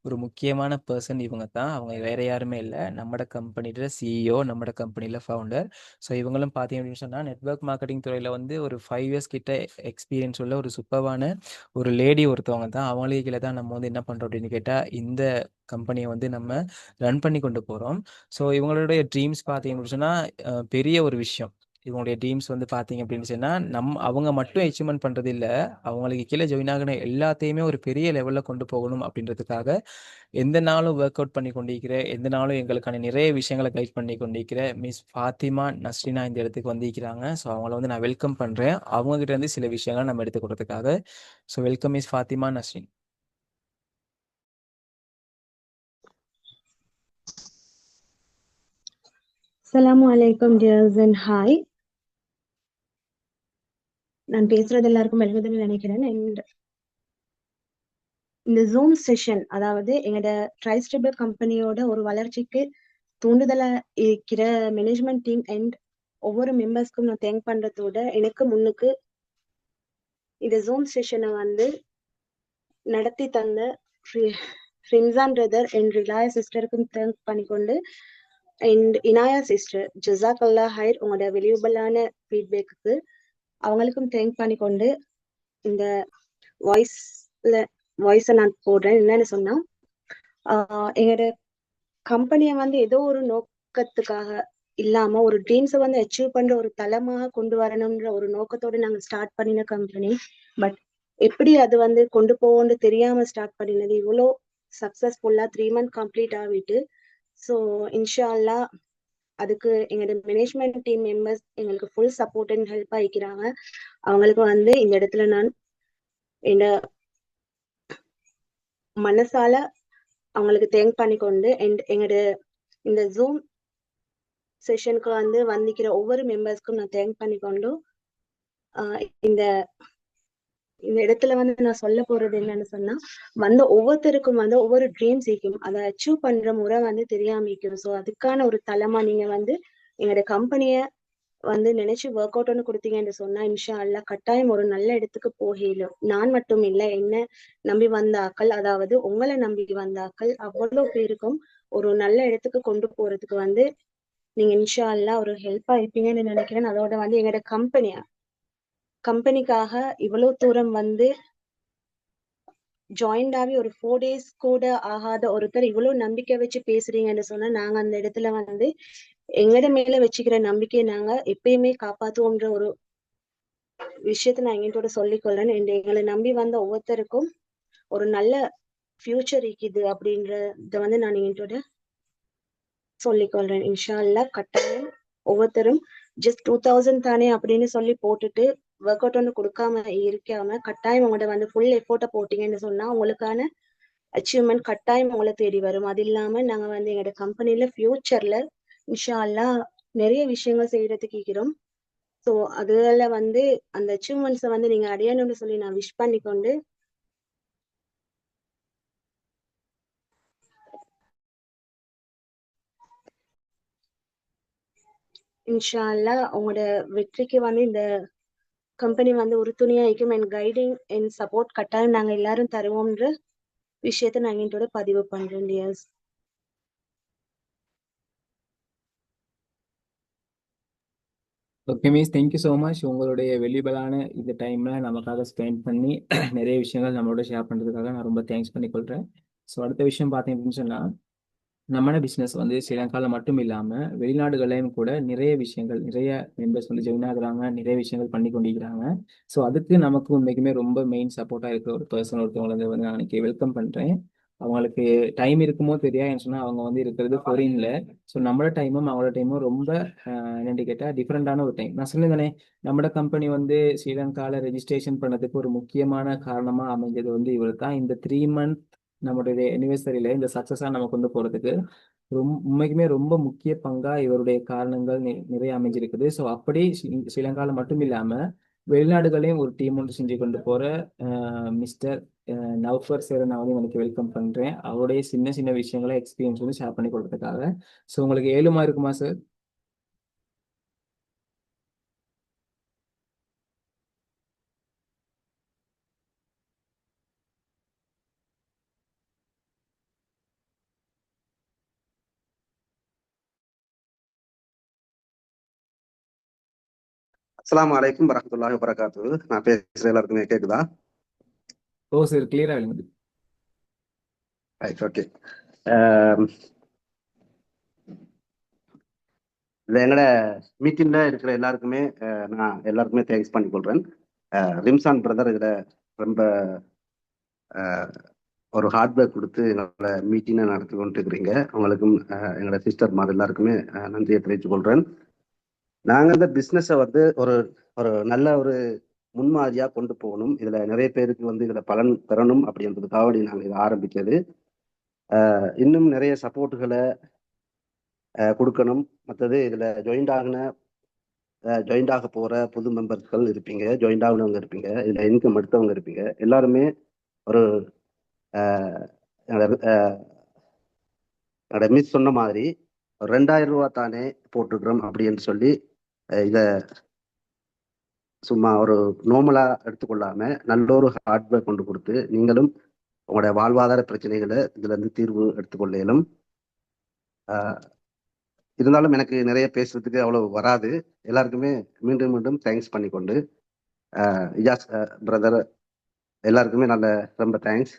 ஒரு முக்கியமான பெர்சன் இவங்க தான். அவங்க வேற யாருமே இல்ல. நம்மட கம்பெனியோட சிஇஓ, நம்மட கம்பெனில ஃபவுண்டர். ஸோ இவங்களும் பார்த்தீங்க அப்படின்னு சொன்னா, நெட்வொர்க் மார்க்கெட்டிங் துறையில வந்து ஒரு 5 இயர்ஸ் கிட்ட எக்ஸ்பீரியன்ஸ் உள்ள ஒரு சூப்பர்வான ஒரு லேடி ஒருத்தவங்க தான். அவங்களுக்கு கீழ தான் நம்ம வந்து என்ன பண்றோம் அப்படின்னு கேட்டா, இந்த கம்பெனிய வந்து நம்ம ரன் பண்ணி கொண்டு போறோம். ஸோ இவங்களுடைய ட்ரீம்ஸ் பார்த்தீங்க அப்படின்னு சொன்னா, பெரிய ஒரு விஷயம். இவங்களுடைய ட்ரீம்ஸ் வந்து பார்த்தீங்க அப்படின்னு சொன்னா, அவங்க மட்டும் அச்சீவ்மென்ட் பண்றது இல்ல. அவங்களுக்கு கீழ ஜாயின் ஆகுன எல்லாத்தையுமே ஒரு பெரிய லெவல்ல கொண்டு போகணும் அப்படின்றதுக்காக, எந்த நாளும் வொர்க் அவுட் பண்ணி கொண்டிருக்கிற, எந்த நாளும் எங்களுக்கான நிறைய விஷயங்கள கைட் பண்ணி கொண்டிருக்கிற மிஸ் ஃபாத்திமா நஸ்ரினா இந்த இடத்துக்கு வந்திருக்கிறாங்க. ஸோ அவங்கள வந்து நான் வெல்கம் பண்றேன். அவங்க கிட்ட இருந்து சில விஷயங்கள நம்ம எடுத்துக்கிறதுக்காக. So welcome miss Fathima Nasrin. அஸ்ஸலாமு அலைக்கும் டியர்ஸ் அண்ட் ஹாய். நான் பேசுறது எல்லாருக்கும் எழுதுன்னு நினைக்கிறேன். அண்ட் இந்த ஜூம் செஷன், அதாவது எங்களோட ட்ரைஸ்டபிள் கம்பெனியோட ஒரு வளர்ச்சிக்கு தூண்டுதலா இருக்கிற மேனேஜ்மெண்ட் டீம் அண்ட் ஒவ்வொரு மெம்பர்ஸ்க்கும் நான் தேங்க் பண்றதோட, எனக்கு முன்னுக்கு இந்த ஜூம் செஷனை வந்து நடத்தி தந்த ரிம்சான் பிரதர் அண்ட் ரிலாயா சிஸ்டருக்கும் தேங்க் பண்ணிக்கொண்டு, அண்ட் இனாயா சிஸ்டர் ஜஸாக்கல்லா ஹைர் உங்களோட வேல்யூபிளான ஃபீட்பேக்கு அவங்களுக்கும் தேங்க் பண்ணிக்கொண்டு, இந்த வாய்ஸை நான் போடுறேன். என்னன்னு சொன்னா, எங்களோட கம்பெனியை வந்து ஏதோ ஒரு நோக்கத்துக்காக இல்லாம ஒரு ட்ரீம்ஸை வந்து அச்சீவ் பண்ற ஒரு தளமாக கொண்டு வரணும்ன்ற ஒரு நோக்கத்தோட நாங்க ஸ்டார்ட் பண்ணின கம்பெனி. பட் எப்படி அது வந்து கொண்டு போவோம்னு தெரியாம ஸ்டார்ட் பண்ணினது இவ்வளோ சக்சஸ்ஃபுல்லா 3 months கம்ப்ளீட் ஆகிட்டு. ஸோ இன்ஷா அல்லா அதுக்கு எங்களோட மேனேஜ்மெண்ட் டீம் மெம்பர்ஸ் எங்களுக்கு ஃபுல் சப்போர்ட் அண்ட் ஹெல்ப் ஆகிக்கிறாங்க. அவங்களுக்கு வந்து இந்த இடத்துல நான் என்ன மனசால அவங்களுக்கு தேங்க் பண்ணிக்கொண்டு, அண்ட் எங்களோட இந்த ஜூம் செஷனுக்கு வந்து வந்திக்கிற ஒவ்வொரு மெம்பர்ஸ்க்கும் நான் தேங்க் பண்ணிக்கொண்டு, இந்த இந்த இடத்துல வந்து நான் சொல்ல போறது என்னன்னு சொன்னா, வந்து ஒவ்வொருத்தருக்கும் வந்து ஒவ்வொரு ட்ரீம்ஸ் இருக்கும். அதை அச்சீவ் பண்ற முறை வந்து தெரியாம இருக்கும். ஸோ அதுக்கான ஒரு தளமா நீங்க வந்து எங்களோட கம்பெனிய வந்து நினைச்சு ஒர்க் அவுட்னு கொடுத்தீங்கன்னு சொன்னா, இன்ஷா அல்லா கட்டாயம் ஒரு நல்ல இடத்துக்கு போகலும். நான் மட்டும் இல்லை, என்ன நம்பி வந்த ஆக்கள், அதாவது உங்களை நம்பி வந்த ஆக்கள் அவ்வளவு பேருக்கும் ஒரு நல்ல இடத்துக்கு கொண்டு போறதுக்கு வந்து நீங்க இன்ஷா அல்லா ஒரு ஹெல்ப்பா இருப்பீங்கன்னு நினைக்கிறேன். அதோட வந்து எங்களோட கம்பெனிக்காக இவ்வளவு தூரம் வந்து ஜாயின்ட் ஆகி ஒரு 4 days கூட ஆகாத ஒருத்தர் இவ்வளவு நம்பிக்கை வச்சு பேசுறீங்கன்னு சொன்னா, நாங்க அந்த இடத்துல வந்து எங்கட மேல வச்சுக்கிற நம்பிக்கையை நாங்க எப்பயுமே காப்பாத்துவோம்ன்ற ஒரு விஷயத்த நான் எங்கிட்ட சொல்லிக்கொள்றேன். எங்களை நம்பி வந்த ஒவ்வொருத்தருக்கும் ஒரு நல்ல ஃபியூச்சர் இருக்குது அப்படின்றத வந்து நான் எங்கிட்ட சொல்லிக்கொள்றேன். இன்ஷா அல்லா கட்டாயம் ஒவ்வொருத்தரும் ஜஸ்ட் 2000 தானே அப்படின்னு சொல்லி போட்டுட்டு ஒர்க் அவுட் ஒன்று கொடுக்காம இருக்காம, கட்டாயம் உங்களோட வந்து ஃபுல் எஃபோர்ட்டை போட்டீங்கன்னு சொன்னா உங்களுக்கான அச்சீவ்மெண்ட் கட்டாயம் உங்களை தேடி வரும். அது இல்லாம நாங்க வந்து எங்களோட கம்பெனில ஃபியூச்சர்ல இன்ஷா அல்லா நிறைய விஷயங்கள் செய்யறதுக்கு இருக்கிறோம். ஸோ அதுல வந்து அந்த அச்சீவ்மெண்ட்ஸை வந்து நீங்க அடையணும்னு சொல்லி நான் விஷ் பண்ணிக்கொண்டு, இன்ஷா அல்லா உங்களோட வெற்றிக்கு வந்து இந்த கம்பெனி வந்து ஒரு துணியா இருக்கும். அண்ட் கைடிங் அண்ட் சப்போர்ட் கட்டாயம் நாங்க எல்லாரும் தருவோம்ன்ற விஷயத்த நாங்க இதோட பதிவு பண்றோம் dears. Okay miss, thank you so much. உங்களுடைய வெளிபலான இந்த டைம்ல நமக்காக ஸ்பெண்ட் பண்ணி நிறைய விஷயங்கள் நம்மளோட ஷேர் பண்ணுறதுக்காக நான் ரொம்ப தேங்க்ஸ் பண்ணிக்கொள்கிறேன். ஸோ அடுத்த விஷயம் பார்த்தீங்கன்னு சொன்னால், நம்மளோட பிஸ்னஸ் வந்து ஸ்ரீலங்காவில் மட்டும் இல்லாமல் வெளிநாடுகளையும் கூட நிறைய விஷயங்கள், நிறைய மெம்பர்ஸ் வந்து ஜாயின் ஆகுறாங்க, நிறைய விஷயங்கள் பண்ணி கொண்டிருக்கிறாங்க. ஸோ அதுக்கு நமக்கு உண்மைக்குமே ரொம்ப மெயின் சப்போர்ட்டாக இருக்கிற ஒரு பர்சன் ஒருத்தவங்களை வந்து நான் அன்னைக்கு வெல்கம் பண்ணுறேன். அவங்களுக்கு டைம் இருக்குமோ தெரியாது சொன்னால் அவங்க வந்து இருக்கிறது ஃபாரின்ல. ஸோ நம்மளோட டைமும் அவங்களோட டைமும் ரொம்ப என்னென்னு கேட்டால் டிஃப்ரெண்டான ஒரு டைம். நான் சொல்லியிருந்தேனே, நம்மளோட கம்பெனி வந்து ஸ்ரீலங்காவில் ரெஜிஸ்ட்ரேஷன் பண்ணதுக்கு ஒரு முக்கியமான காரணமாக அமைஞ்சது வந்து இவர் தான். இந்த 3 மந்த் நம்மளுடைய அனிவர்சரியில இந்த சக்ஸஸாக நம்ம கொண்டு போகிறதுக்கு உண்மைக்குமே ரொம்ப முக்கிய பங்கா இவருடைய காரணங்கள் நிறைய அமைஞ்சிருக்குது. ஸோ அப்படி ஸ்ரீலங்காவில் மட்டும் இல்லாமல் வெளிநாடுகளையும் ஒரு டீம் ஒன்று செஞ்சு கொண்டு போகிற மிஸ்டர் நவ்ஃபர் சார் நான் வந்து எனக்கு வெல்கம் பண்ணுறேன். அவருடைய சின்ன சின்ன விஷயங்களை எக்ஸ்பீரியன்ஸ் வந்து ஷேர் பண்ணி கொடுக்கறதுக்காக. ஸோ உங்களுக்கு ஏழுமா இருக்குமா சார்? அஸ்ஸலாமு அலைக்கும் வரஹ்மத்துல்லாஹி வபரகாத்துஹு. நான் பேசுற எல்லாருக்குமே கேக்குதா? ஓ சார், கிளியரா விளங்குது. Right, okay. எங்களோட மீட்டிங்ல இருக்கிற எல்லாருக்குமே நான் எல்லாருக்குமே தேங்க்ஸ் பண்ணிக்கொள்றேன். ரிம்சான் பிரதர் இதுல ரொம்ப ஒரு ஹார்ட்வேர் கொடுத்து எங்களோட மீட்டிங்கை நடத்தி கொண்டு இருக்கிறீங்க. உங்களுக்கும் எங்களோட சிஸ்டர் மாதிரி எல்லாருக்குமே நன்றியை தெரிவித்துக் கொள்றேன். நாங்கள் இந்த பிஸ்னஸை வந்து ஒரு ஒரு நல்ல ஒரு முன்மாதிரியா கொண்டு போகணும், இதுல நிறைய பேருக்கு வந்து இதுல பலன் பெறணும் அப்படின்றதுக்காக நாங்கள் இதை ஆரம்பிச்சது. இன்னும் நிறைய சப்போர்ட்டுகளை கொடுக்கணும். மற்றது இதுல ஜாயிண்ட் ஆக போற புது மெம்பர்கள் இருப்பீங்க, ஜாயிண்ட் ஆகுனவங்க இருப்பீங்க, இதுல இன்கம் எடுத்தவங்க இருப்பீங்க. எல்லாருமே ஒரு மிஸ் சொன்ன மாதிரி 2000 ரூபா தானே போட்டுக்கிறோம் அப்படின்னு சொல்லி இதை சும்மா ஒரு நோமலா எடுத்துக்கொள்ளாம நல்ல ஒரு ஹார்ட்வேர் கொண்டு கொடுத்து நீங்களும் உங்களோட வாழ்வாதார பிரச்சனைகளை இதுல இருந்து தீர்வு எடுத்துக்கொள்ளும். இருந்தாலும் எனக்கு நிறைய பேசுறதுக்கு அவ்வளவு வராது. எல்லாருக்குமே மீண்டும் மீண்டும் தேங்க்ஸ் பண்ணிக்கொண்டு இஜாஸ் பிரதர் எல்லாருக்குமே ரொம்ப தேங்க்ஸ்.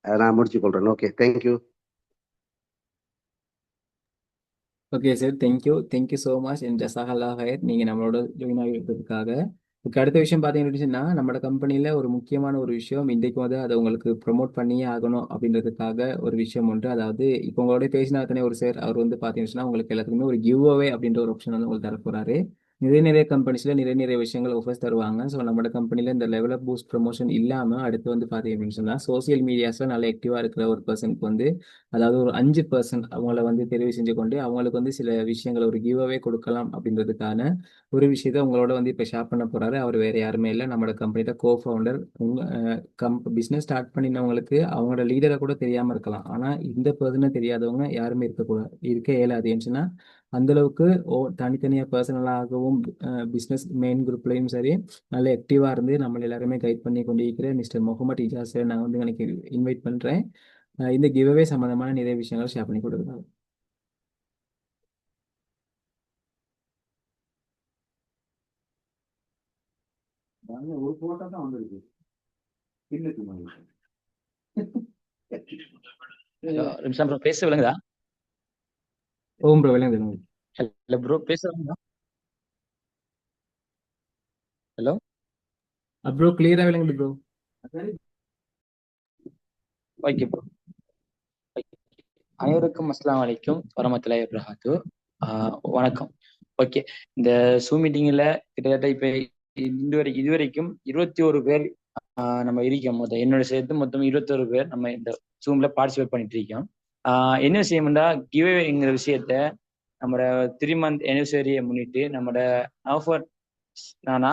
நான் முடிச்சு கொள்றேன். Okay, thank you. Okay sir, thank you so much. என் ஜஸாகல்லா ஹைர், நீங்கள் நம்மளோட ஜாயின் ஆகிருக்கிறதுக்காக. இப்போ அடுத்த விஷயம் பார்த்தீங்கன்னா, நம்மளோட கம்பெனியில் ஒரு முக்கியமான ஒரு விஷயம் இன்றைக்கு வந்து அதை உங்களுக்கு ப்ரொமோட் பண்ணியே ஆகணும் அப்படின்றதுக்காக ஒரு விஷயம் உண்டு. அதாவது இப்போ உங்களோட பேசினா தானே ஒரு சார், அவர் வந்து பார்த்தீங்கன்னா உங்களுக்கு எல்லாத்துக்குமே ஒரு கிவ் அவே அப்படின்ற ஒரு ஆப்ஷன் வந்து உங்களுக்கு தர போகிறாரு. நிறைய கம்பெனிஸில் நிறைய விஷயங்கள் ஆஃபர்ஸ் தருவாங்க. ஸோ நம்மளோட கம்பெனியில் இந்த லெவல் ஆஃப் பூஸ்ட் ப்ரொமோஷன் இல்லாமல் அடுத்து வந்து பார்த்தீங்கன்னு சொன்னால் சோசியல் மீடியாஸில் நல்ல ஆக்டிவாக இருக்கிற ஒரு பர்சனுக்கு வந்து, அதாவது ஒரு 5% அவங்கள வந்து தெரிவு செஞ்சு கொண்டு அவங்களுக்கு வந்து சில விஷயங்களை ஒரு கிவ் அவே கொடுக்கலாம் அப்படின்றதுக்கான ஒரு விஷயத்த உங்களோட வந்து இப்போ ஷேர் பண்ண போறாரு. அவர் வேற யாருமே இல்லை, நம்மளோட கம்பெனியோட கோ ஃபவுண்டர். பிஸ்னஸ் ஸ்டார்ட் பண்ணினவங்களுக்கு அவங்களோட லீடரை கூட தெரியாம இருக்கலாம், ஆனா இந்த பர்சனை தெரியாதவங்க யாருமே இருக்க இயலாது. ஏன்னா அந்த அளவுக்கு தனித்தனியா பர்சனலாகவும் பிஸ்னஸ் மெயின் குரூப்லையும் சரி நல்ல ஆக்டிவா இருந்து நம்ம எல்லாருமே கைட் பண்ணி கொண்டிருக்கிற மிஸ்டர் முகமது இஜாஸ் நான் வந்து எனக்கு இன்வைட் பண்றேன். இந்த கிவ்அவே சம்பந்தமான நிறைய விஷயங்கள் ஷேர் பண்ணி கொடுக்குறாங்க. ஒரு போட்டோ தான் வந்திருக்கு. ரிம்சான் ப்ரோ பேச விளங்குதா? ஓம் ப்ரோ, விளங்குது. இல்ல ப்ரோ பேச விளங்குதா? ஹலோ ப்ரோ, கிளியரா விளங்குது ப்ரோ. Okay bro. அனைவருக்கும் அஸ்ஸலாமு அலைக்கும் வரஹ்மத்துல்லாஹி வபரகாத்துஹு. வணக்கம். ஓகே, இந்த ஜூம் மீட்டிங்ல கிட்டத்தட்ட இப்ப இதுவரைக்கும் 21 பேர் நம்ம இருக்கோம். என்னோட சேர்த்து மொத்தம் 21 பேர் நம்ம இந்த ஜூம்ல பார்ட்டிசிபேட் பண்ணிட்டு இருக்கோம். என்ன விஷயம்னா, கிவ்அவேங்கிற விஷயத்த நம்மளோட 3 மந்த் anniversary முன்னிட்டு நம்மளோட நவ்ஃபர் நானா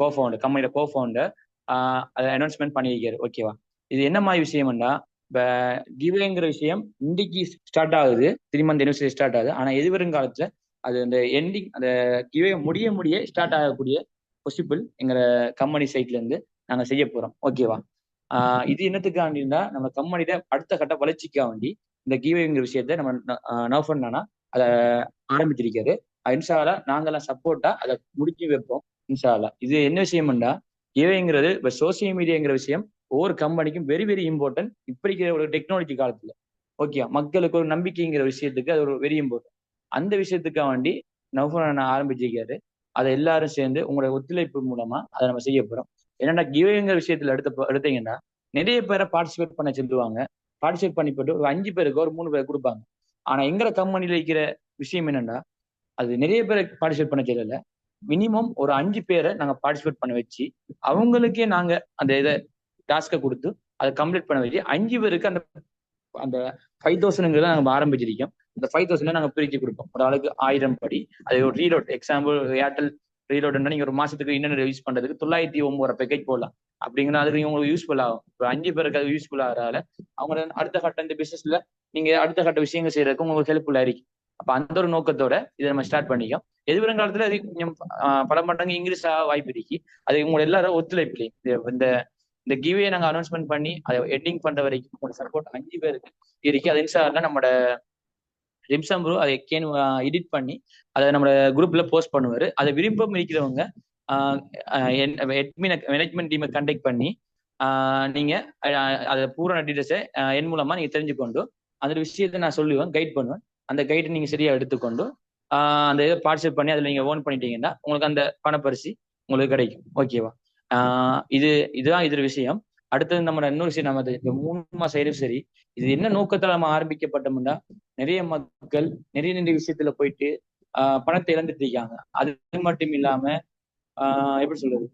கோஃபவுண்டர், கம்பெனியோட கோஃபவுண்டர் அதை அனௌன்ஸ்மெண்ட் பண்ணியிருக்காரு. ஓகேவா? இது என்ன மாதிரி விஷயம்னா, இப்போ கிவ்அவேங்கிற விஷயம் இன்னைக்கு ஸ்டார்ட் ஆகுது, 3 மந்த் anniversary ஸ்டார்ட் ஆகுது. ஆனா எதிர்வரும் காலத்துல அது அந்த எண்டிங், அந்த கிவ்அவே முடிய ஸ்டார்ட் ஆகக்கூடிய பாசிபிள் எங்க கம்பெனி சைட்ல இருந்து நாங்க செய்ய போறோம். ஓகேவா? இது என்னத்துக்காண்டினா, நம்ம கம்பெனியோட அடுத்த கட்ட வளர்ச்சிக்காக வேண்டி இந்த கிவ்அவேங்கிற விஷயத்த நம்ம நவ்ஃபர் நானா அதை ஆரம்பிச்சிருக்காரு. இன்ஷா அல்லாஹ் நாங்கெல்லாம் சப்போர்ட்டா அதை முடிச்சு வைப்போம் இன்ஷா அல்லாஹ். இது என்ன விஷயம்டா, இவைங்கிறது இப்ப சோசியல் மீடியாங்கிற விஷயம் ஒவ்வொரு கம்பெனிக்கும் வெரி வெரி இம்பார்ட்டன்ட். இப்படிங்கிற ஒரு டெக்னாலஜி காலத்துல ஓகே மக்களுக்கு ஒரு நம்பிக்கைங்கிற விஷயத்துக்கு அது ஒரு வெரி இம்பார்ட்டன்ட். அந்த விஷயத்துக்காக வேண்டி நௌஃபர் நான் ஆரம்பிச்சிருக்காரு. அதை எல்லாரும் சேர்ந்து உங்களோட ஒத்துழைப்பு மூலமா அதை நம்ம செய்ய போறோம். என்னன்னா கிவ்வேங்கிற விஷயத்துல எடுத்தீங்கன்னா நிறைய பேரை பார்ட்டிசிபேட் பண்ண சொல்லுவாங்க. பார்ட்டிசிபேட் பண்ணி போட்டு ஒரு 5 பேருக்கு ஒரு 3 பேர் கொடுப்பாங்க. ஆனா எங்கிற கம்பெனில இருக்கிற விஷயம் என்னன்னா, அது நிறைய பேரை பார்ட்டிசிபேட் பண்ண சொல்லல, மினிமம் ஒரு 5 பேரை நாங்க பார்ட்டிசிபேட் பண்ண வச்சு அவங்களுக்கே நாங்க அந்த இதை டாஸ்கை கொடுத்து அதை கம்ப்ளீட் பண்ண வச்சு 5 பேருக்கு அந்த அந்த 5000 நாங்க ஆரம்பிச்சிருக்கோம். இந்த 5000 நாங்க பிரிச்சு கொடுப்போம். ஒரு ஆளுக்கு 1000 படி. அது ஒரு ரீலோட் எக்ஸாம்பிள் ஏர்டெல் ரீலோட்னா நீங்க ஒரு மாசத்துக்கு இன்டர்நெட் யூஸ் பண்றதுக்கு 909 பேக்கேஜ் போடலாம். அப்படிங்கிற அதுக்கு உங்களுக்கு யூஸ்ஃபுல் ஆகும். ஒரு 5 பேருக்கு அது யூஸ்ஃபுல் ஆகிறதால அவங்க அடுத்த கட்ட இந்த பிசினஸ்ல நீங்க அடுத்த கட்ட விஷயங்கள் செய்யறதுக்கு உங்களுக்கு ஹெல்ப்ஃபுல்லா இருக்கு. அப்ப அந்த ஒரு நோக்கத்தோட இதை நம்ம ஸ்டார்ட் பண்ணிக்கோம். எதிர்காலத்துல அது கொஞ்சம் பல மடங்கு இங்கிலீஷ் வாய்ப்பு இருக்கு. அது உங்களோட எல்லாரும் ஒத்துழைப்பு இந்த இந்த கிவே நாங்க அனௌன்ஸ்மெண்ட் பண்ணி அதை எட்டிங் பண்ற வரைக்கும் உங்களோட சப்போர்ட் 5 பேருக்கு இருக்கு. அது இன்ஷா அல்லாஹ் நம்மளோட ரிம்சாம் ப்ரோ அதை எடிட் பண்ணி அதை நம்ம குரூப்ல போஸ்ட் பண்ணுவாரு. அதை விருப்பம் இருக்கிறவங்க மேனேஜ்மெண்ட் டீமை கண்டெக்ட் பண்ணி நீங்க அதை பூரண டீடைல்ஸை என் மூலமா நீங்க தெரிஞ்சுக்கொண்டு அந்த விஷயத்தை நான் சொல்லுவேன், கைட் பண்ணுவேன். அந்த கைடை நீங்க சரியா எடுத்துக்கொண்டு அந்த இதை பார்ட்டிசிபேட் பண்ணி அதில் நீங்க ஓன் பண்ணிட்டீங்கன்னா உங்களுக்கு அந்த பணப்பரிசு உங்களுக்கு கிடைக்கும். ஓகேவா? இதுதான் இது விஷயம். அடுத்தது நம்ம இன்னொரு விஷயம், நம்ம இந்த 3 மாசம் சைடும் சரி, இது என்ன நோக்கத்துல நம்ம ஆரம்பிக்கப்பட்டோம்னா, நிறைய மக்கள் நிறைய விஷயத்துல போயிட்டு பணத்தை இழந்துட்டு இருக்காங்க. அது மட்டும் இல்லாம எப்படி சொல்றது,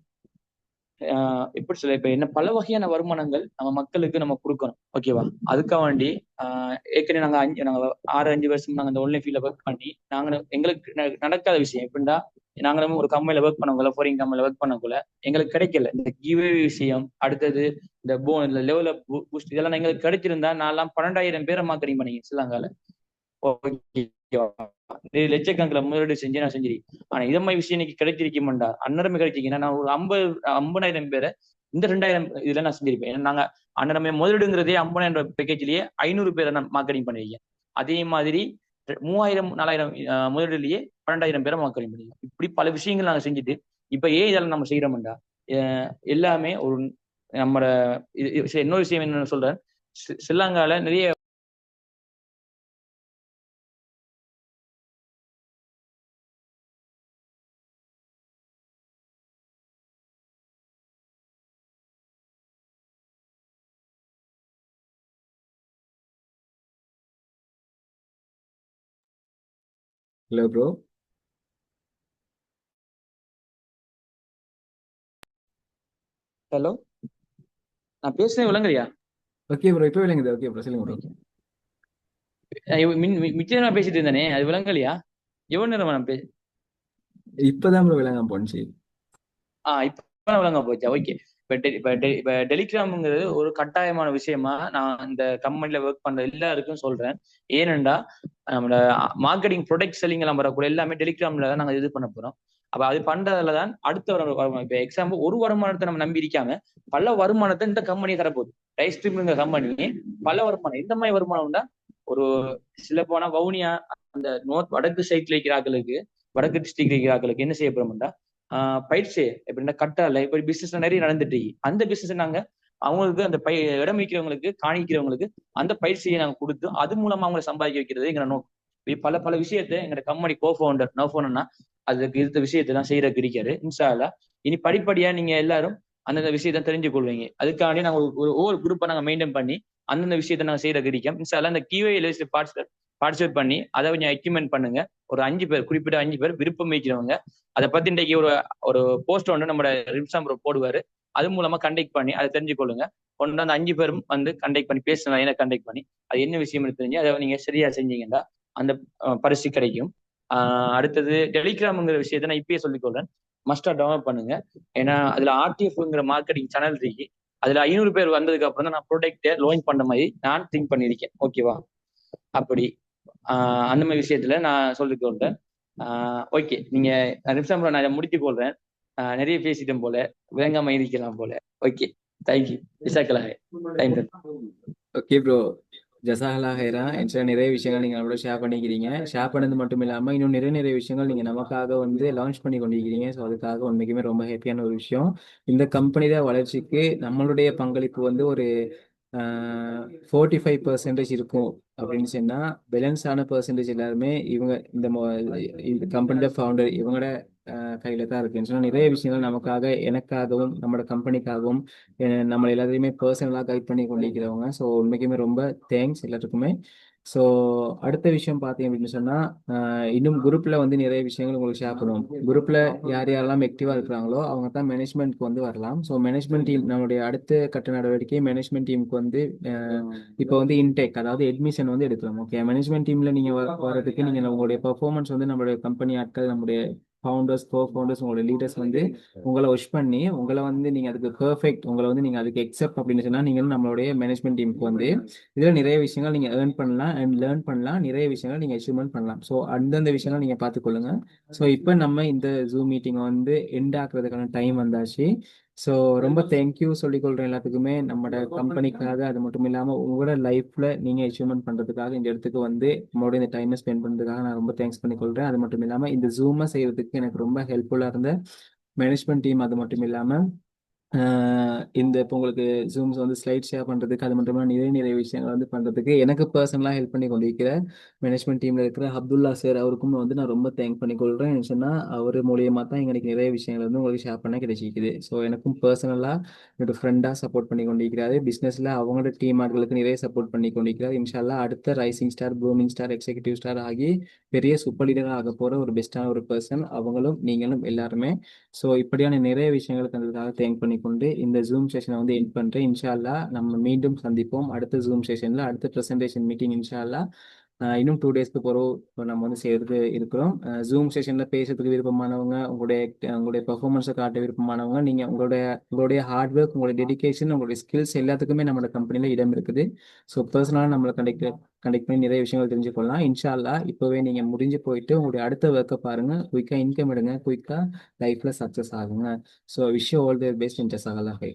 இப்ப என்ன பல வகையான வருமானங்கள் நம்ம மக்களுக்கு நம்ம கொடுக்கணும். ஓகேவா? அதுக்காக வேண்டி ஏற்கனவே நாங்க 6-5 வருஷம் நாங்க இந்த ஆன்லைன் ஃபீல்ட்ல ஒர்க் பண்ணி எங்களுக்கு நடக்காத விஷயம் எப்படின்னா, நாங்களும் ஒரு கம்பெனில ஒர்க் பண்ணக்குள்ள ஃபாரின் கம்பெனில ஒர்க் பண்ணக்குள்ள எங்களுக்கு கிடைக்கல இந்த கிவே விஷயம். அடுத்தது இந்த லெவல் அப் பூஸ்ட் இதெல்லாம் எங்களுக்கு கிடைச்சிருந்தா நான்லாம் 12,000 பேரை மார்க்கெட்டிங் பண்ணி சிலங்கால லட்சக்கணக்கில் முதலீடு செஞ்சு நான் செஞ்சிருக்கேன். ஆனா இதை மாதிரி விஷயம் இன்னைக்கு கிடைச்சிருக்கேன்டா, அன்னரமே கிடைச்சிருக்கீங்கன்னா நான் ஒரு 50,000 பேரை இந்த 2000 இதுல நான் செஞ்சிருப்பேன். ஏன்னா நாங்க அன்னரமே முதலீடுங்கிறதே 50,000 பேக்கேஜ்லயே 500 பேரை நான் மார்க்கெட்டிங் பண்ணிருக்கேன். அதே மாதிரி 3000-4000 முதலீடுலயே 12,000 பேரை மார்க்கெட்டிங் பண்ணிருக்கேன். இப்படி பல விஷயங்கள் நாங்க செஞ்சுட்டு இப்ப இதெல்லாம் நம்ம செய்யறோம்டா, எல்லாமே ஒரு நம்ம இன்னொரு விஷயம் என்னன்னு சொல்றேன், ஸ்ரீலங்கால நிறைய ஹலோ ப்ரோ. ஹலோ, நான் பேசுறேன் விளங்குறியா? ஓகே ப்ரோ, இப்போ விளங்குது. ஓகே ப்ரோ, சொல்லுங்க ப்ரோ. மிச்சம் நான் பேசிட்டு இருந்தேனே, அது விளங்கலையா? எவ்வளவு நேரம் நான் இப்பதான் ப்ரோ விளங்க போச்சு. இப்ப விளங்க போச்சா? ஓகே. இப்ப டெலிகிராம்ங்கிறது ஒரு கட்டாயமான விஷயமா நான் இந்த கம்பெனில ஒர்க் பண்ற எல்லாருக்கும் சொல்றேன். ஏனென்றா நம்மளோட மார்க்கெட்டிங் ப்ரொடக்ட் செல்லிங் எல்லாம் வரக்கூடிய எல்லாமே டெலிகிராம்ல தான் நாங்க இது பண்ண போறோம். அப்ப அது பண்றதுலதான் அடுத்த வருமானம். இப்ப எக்ஸாம்பிள் ஒரு வருமானத்தை நம்ம நம்பி இருக்காம பல வருமானத்தை இந்த கம்பெனி தரப்போகுது. டைஸ்ட்ரீம்ங்கிற கம்பெனி பல வருமானம். இந்த மாதிரி வருமானம் தான் ஒரு சில போனா வவுனியா அந்த வடக்கு சைட்ல இருக்கிற ஆக்களுக்கு, வடக்கு டிஸ்ட்ரிக்ட் இருக்கிற ஆக்களுக்கு என்ன செய்ய போறோம்டா, பயிற்சி எப்படின்னா கட்டால இப்படி பிசினஸ் நிறைய நடந்துட்டு அந்த பிசினஸ் நாங்க அவங்களுக்கு அந்த இடம் வைக்கிறவங்களுக்கு காணிக்கிறவங்களுக்கு அந்த பயிற்சியை நாங்க கொடுத்து அது மூலமா அவங்களை சம்பாதிக்க வைக்கிறது எங்களை நோக்கம். பல பல விஷயத்த எங்க கம்பெனி கோஃபவுண்டர் நோஃபோனா அதுக்கு இருந்த விஷயத்தான் செய்யறதுக்கு இருக்காரு. இன்ஷா அல்லாஹ் இனி படிப்படியா நீங்க எல்லாரும் அந்தந்த விஷயத்த தெரிஞ்சு கொள்வீங்க. அதுக்காண்டி நாங்க ஒவ்வொரு குரூப்பை நாங்க மெயின்டைன் பண்ணி அந்தந்த விஷயத்த நாங்க செய்யறதுக்கு இருக்கோம். இன்ஷா அல்லாஹ் இந்த கியூஏ பார்ட்டிசிபேட் பண்ணி அதை கொஞ்சம் எக்யூப்மெண்ட் பண்ணுங்க. ஒரு 5 பேர், குறிப்பிட்ட 5 பேர் விருப்பம் வைக்கிறவங்க அதை பத்தி இன்றைக்கு ஒரு போஸ்ட் ஒன்று நம்ம ரிம்சாம் ப்ரோ போடுவாரு. அது மூலமா கண்டெக்ட் பண்ணி அதை தெரிஞ்சுக்கொள்ளுங்க. ஒன்று அந்த 5 பேரும் வந்து கண்டெக்ட் பண்ணி பேசலாம். என்ன கண்டெக்ட் பண்ணி அது என்ன விஷயம்னு தெரிஞ்சு அதை நீங்க சரியா செஞ்சீங்கன்னா அந்த பரிசு கிடைக்கும். அடுத்தது டெலிகிராம்ங்கிற விஷயத்த நான் இப்பயே சொல்லிக்கொள்றேன், மஸ்டா டவுன்லோட் பண்ணுங்க. ஏன்னா அதுல ஆர்டிஎஃப்ங்கிற மார்க்கெட்டிங் சேனல் இருக்கு. அதுல 500 பேர் வந்ததுக்கு அப்புறம் தான் நான் ப்ராடக்ட்டை லான்ச் பண்ண மாதிரி நான் திங்க் பண்ணியிருக்கேன். ஓகேவா? அப்படி அந்த மாதிரி விஷயத்துல நான் சொல்லிக்கொள்றேன். ஓகே, நீங்க ரிம்சாம் ப்ரோ நான் முடித்து கொள்றேன். நிறைய பேசிட்டேன் போல, வேங்காம இருக்கலாம் போல. Okay, thank you. விசாக்கலா டைம். ஓகே ப்ரோ, ஜசாகலா ஹைரா என்கிட்ட நிறைய விஷயங்கள் நீங்க நம்மளோட ஷேர் பண்ணிக்கிறீங்க. ஷேர் பண்ணது மட்டும் இல்லாம இன்னும் நிறைய நிறைய விஷயங்கள் நீங்க நமக்காக வந்து லான்ச் பண்ணி கொண்டிருக்கிறீங்க. ஸோ அதுக்காக உண்மைக்குமே ரொம்ப ஹாப்பியான ஒரு விஷயம். இந்த கம்பெனியோட வளர்ச்சிக்கு நம்மளுடைய பங்களிப்பு வந்து ஒரு 45% இருக்கும் அப்படின்னு சொன்னா, பேலன்ஸான பெர்சன்டேஜ் எல்லாருமே இவங்க இந்த கம்பெனியோட ஃபவுண்டர் இவங்களோட கையில தான் இருக்குன்னு சொன்னா, நிறைய விஷயங்கள் நமக்காக, எனக்காகவும் நம்மளோட கம்பெனிக்காகவும் நம்ம எல்லாத்தையுமே பர்சனலாக கைட் பண்ணி கொண்டிருக்கிறவங்க. ஸோ உண்மைக்குமே ரொம்ப தேங்க்ஸ் எல்லாத்துக்குமே. ஸோ அடுத்த விஷயம் பார்த்தீங்க அப்படின்னு சொன்னா, இன்னும் குரூப்ல வந்து நிறைய விஷயங்கள் உங்களுக்கு ஷேர் பண்ணுவோம். குரூப்ல யார் யாரெல்லாம் ஆக்டிவா இருக்கிறாங்களோ அவங்க தான் மேனேஜ்மெண்ட்க்கு வந்து வரலாம். ஸோ மேனேஜ்மெண்ட் டீம் நம்மளுடைய அடுத்த கட்ட நடவடிக்கை மேனேஜ்மெண்ட் டீமுக்கு வந்து இப்போ வந்து இன்டேக் அதாவது அட்மிஷன் வந்து எடுக்கலாம். ஓகே, மேனேஜ்மெண்ட் டீம்ல நீங்க வர்றதுக்கு நீங்க உங்களுடைய பெர்ஃபார்மன்ஸ் வந்து நம்மளுடைய கம்பெனி ஆட்கள், நம்முடைய ஃபவுண்டர்ஸ், கோ ஃபவுண்டர்ஸ், உங்களோட லீடர்ஸ் வந்து உங்களை விஷ் பண்ணி உங்களை வந்து நீங்க அதுக்கு பெர்ஃபெக்ட், உங்களை வந்து நீங்க அதுக்கு எக்ஸெப்ட் அப்படின்னு சொன்னா நீங்க நம்மளுடைய மேனேஜ்மெண்ட் டீமுக்கு வந்து இதுல நிறைய விஷயங்கள் நீங்க ஏர்ன் பண்ணலாம் அண்ட் லேர்ன் பண்ணலாம். நிறைய விஷயங்கள் நீங்க அச்சீவ்மெண்ட் பண்ணலாம். ஸோ அந்தந்த விஷயங்கள் நீங்க பார்த்துக்கொள்ளுங்க. ஸோ இப்போ நம்ம இந்த ஜூம் மீட்டிங் வந்து எண்ட் ஆக்குறதுக்கான டைம் வந்தாச்சு. ஸோ ரொம்ப தேங்க்யூ சொல்லிக்கொள்றேன் எல்லாத்துக்குமே, நம்மளோட கம்பெனிக்காக. அது மட்டும் இல்லாமல் உங்களோட லைஃப்ல நீங்க அச்சீவ்மெண்ட் பண்றதுக்காக இந்த இடத்துக்கு வந்து நம்மளோட இந்த டைமை ஸ்பெண்ட் பண்றதுக்காக நான் ரொம்ப தேங்க்ஸ் பண்ணிக்கொள்றேன். அது மட்டும் இல்லாமல் இந்த ஜூமை செய்யறதுக்கு எனக்கு ரொம்ப ஹெல்ப்ஃபுல்லா இருந்த மேனேஜ்மெண்ட் டீம், அது மட்டும் இல்லாமல் இந்த இப்போ உங்களுக்கு ஜூம்ஸ் வந்து ஸ்லைட் ஷேர் பண்ணுறதுக்கு, அது மட்டும் இல்லாமல் நிறைய நிறைய விஷயங்கள் வந்து பண்ணுறதுக்கு எனக்கு பர்சனலாக ஹெல்ப் பண்ணி கொண்டிருக்கிற மேனேஜ்மெண்ட் டீமில் இருக்கிற அப்துல்லா சார் அவருக்கும் வந்து நான் ரொம்ப தேங்க் பண்ணிக்கொள்கிறேன். சொன்னால் அவர் மூலியமாக தான் எங்களுக்கு நிறைய விஷயங்கள் வந்து உங்களுக்கு ஷேர் பண்ண கிடைச்சிக்குது. ஸோ எனக்கும் பர்சனலாக என்னோட ஃப்ரெண்டாக சப்போர்ட் பண்ணி கொண்டிருக்கிறாரு. பிஸ்னஸில் அவங்களோட டீம் ஆட்களுக்கு நிறைய சப்போர்ட் பண்ணி கொண்டிருக்கிறார். இன்ஷால்லா அடுத்த rising star, blooming star, executive star ஆகி பெரிய சூப்பர் லீடராக ஆக போகிற ஒரு பெஸ்ட்டான ஒரு பர்சன் அவங்களும் நீங்களும் எல்லாருமே. ஸோ இப்படியான நிறைய விஷயங்களுக்கு தந்ததுக்காக தேங்க் பண்ணிக்கொண்டு இந்த ஜூம் செஷனை வந்து எண்ட் பண்ணுறேன். இன்ஷா அல்லாஹ் நம்ம மீண்டும் சந்திப்போம் அடுத்த ஜூம் செஷனில், அடுத்த ப்ரெசன்டேஷன் மீட்டிங் இன்ஷா அல்லாஹ் இன்னும் 2 டேஸ்க்கு போகிறோம் நம்ம வந்து செய்யறதுக்கு இருக்கிறோம். ஜூம் செஷனில் பேசுறதுக்கு விருப்பமானவங்க, உங்களுடைய பெர்ஃபார்மன்ஸை காட்ட விருப்பமானவங்க, நீங்கள் உங்களுடைய ஹார்ட் ஒர்க், உங்களுடைய டெடிகேஷன், உங்களுடைய ஸ்கில்ஸ் எல்லாத்துக்குமே நம்மளோட கம்பெனியில் இடம் இருக்குது. ஸோ பர்சனலாக நம்மளை கண்டெக்ட் பண்ணி நிறைய விஷயங்கள் தெரிஞ்சுக்கொள்ளலாம். இன்ஷா அல்லாஹ் இப்போவே நீங்கள் முடிஞ்சு போயிட்டு உங்களுடைய அடுத்த ஒர்க்கை பாருங்கள். குயிக்காக இன்கம் எடுங்க, குயிக்காக லைஃப்பில் சக்ஸஸ் ஆகுங்க. So wish you all the best in ஜஸாகல்லாஹ்.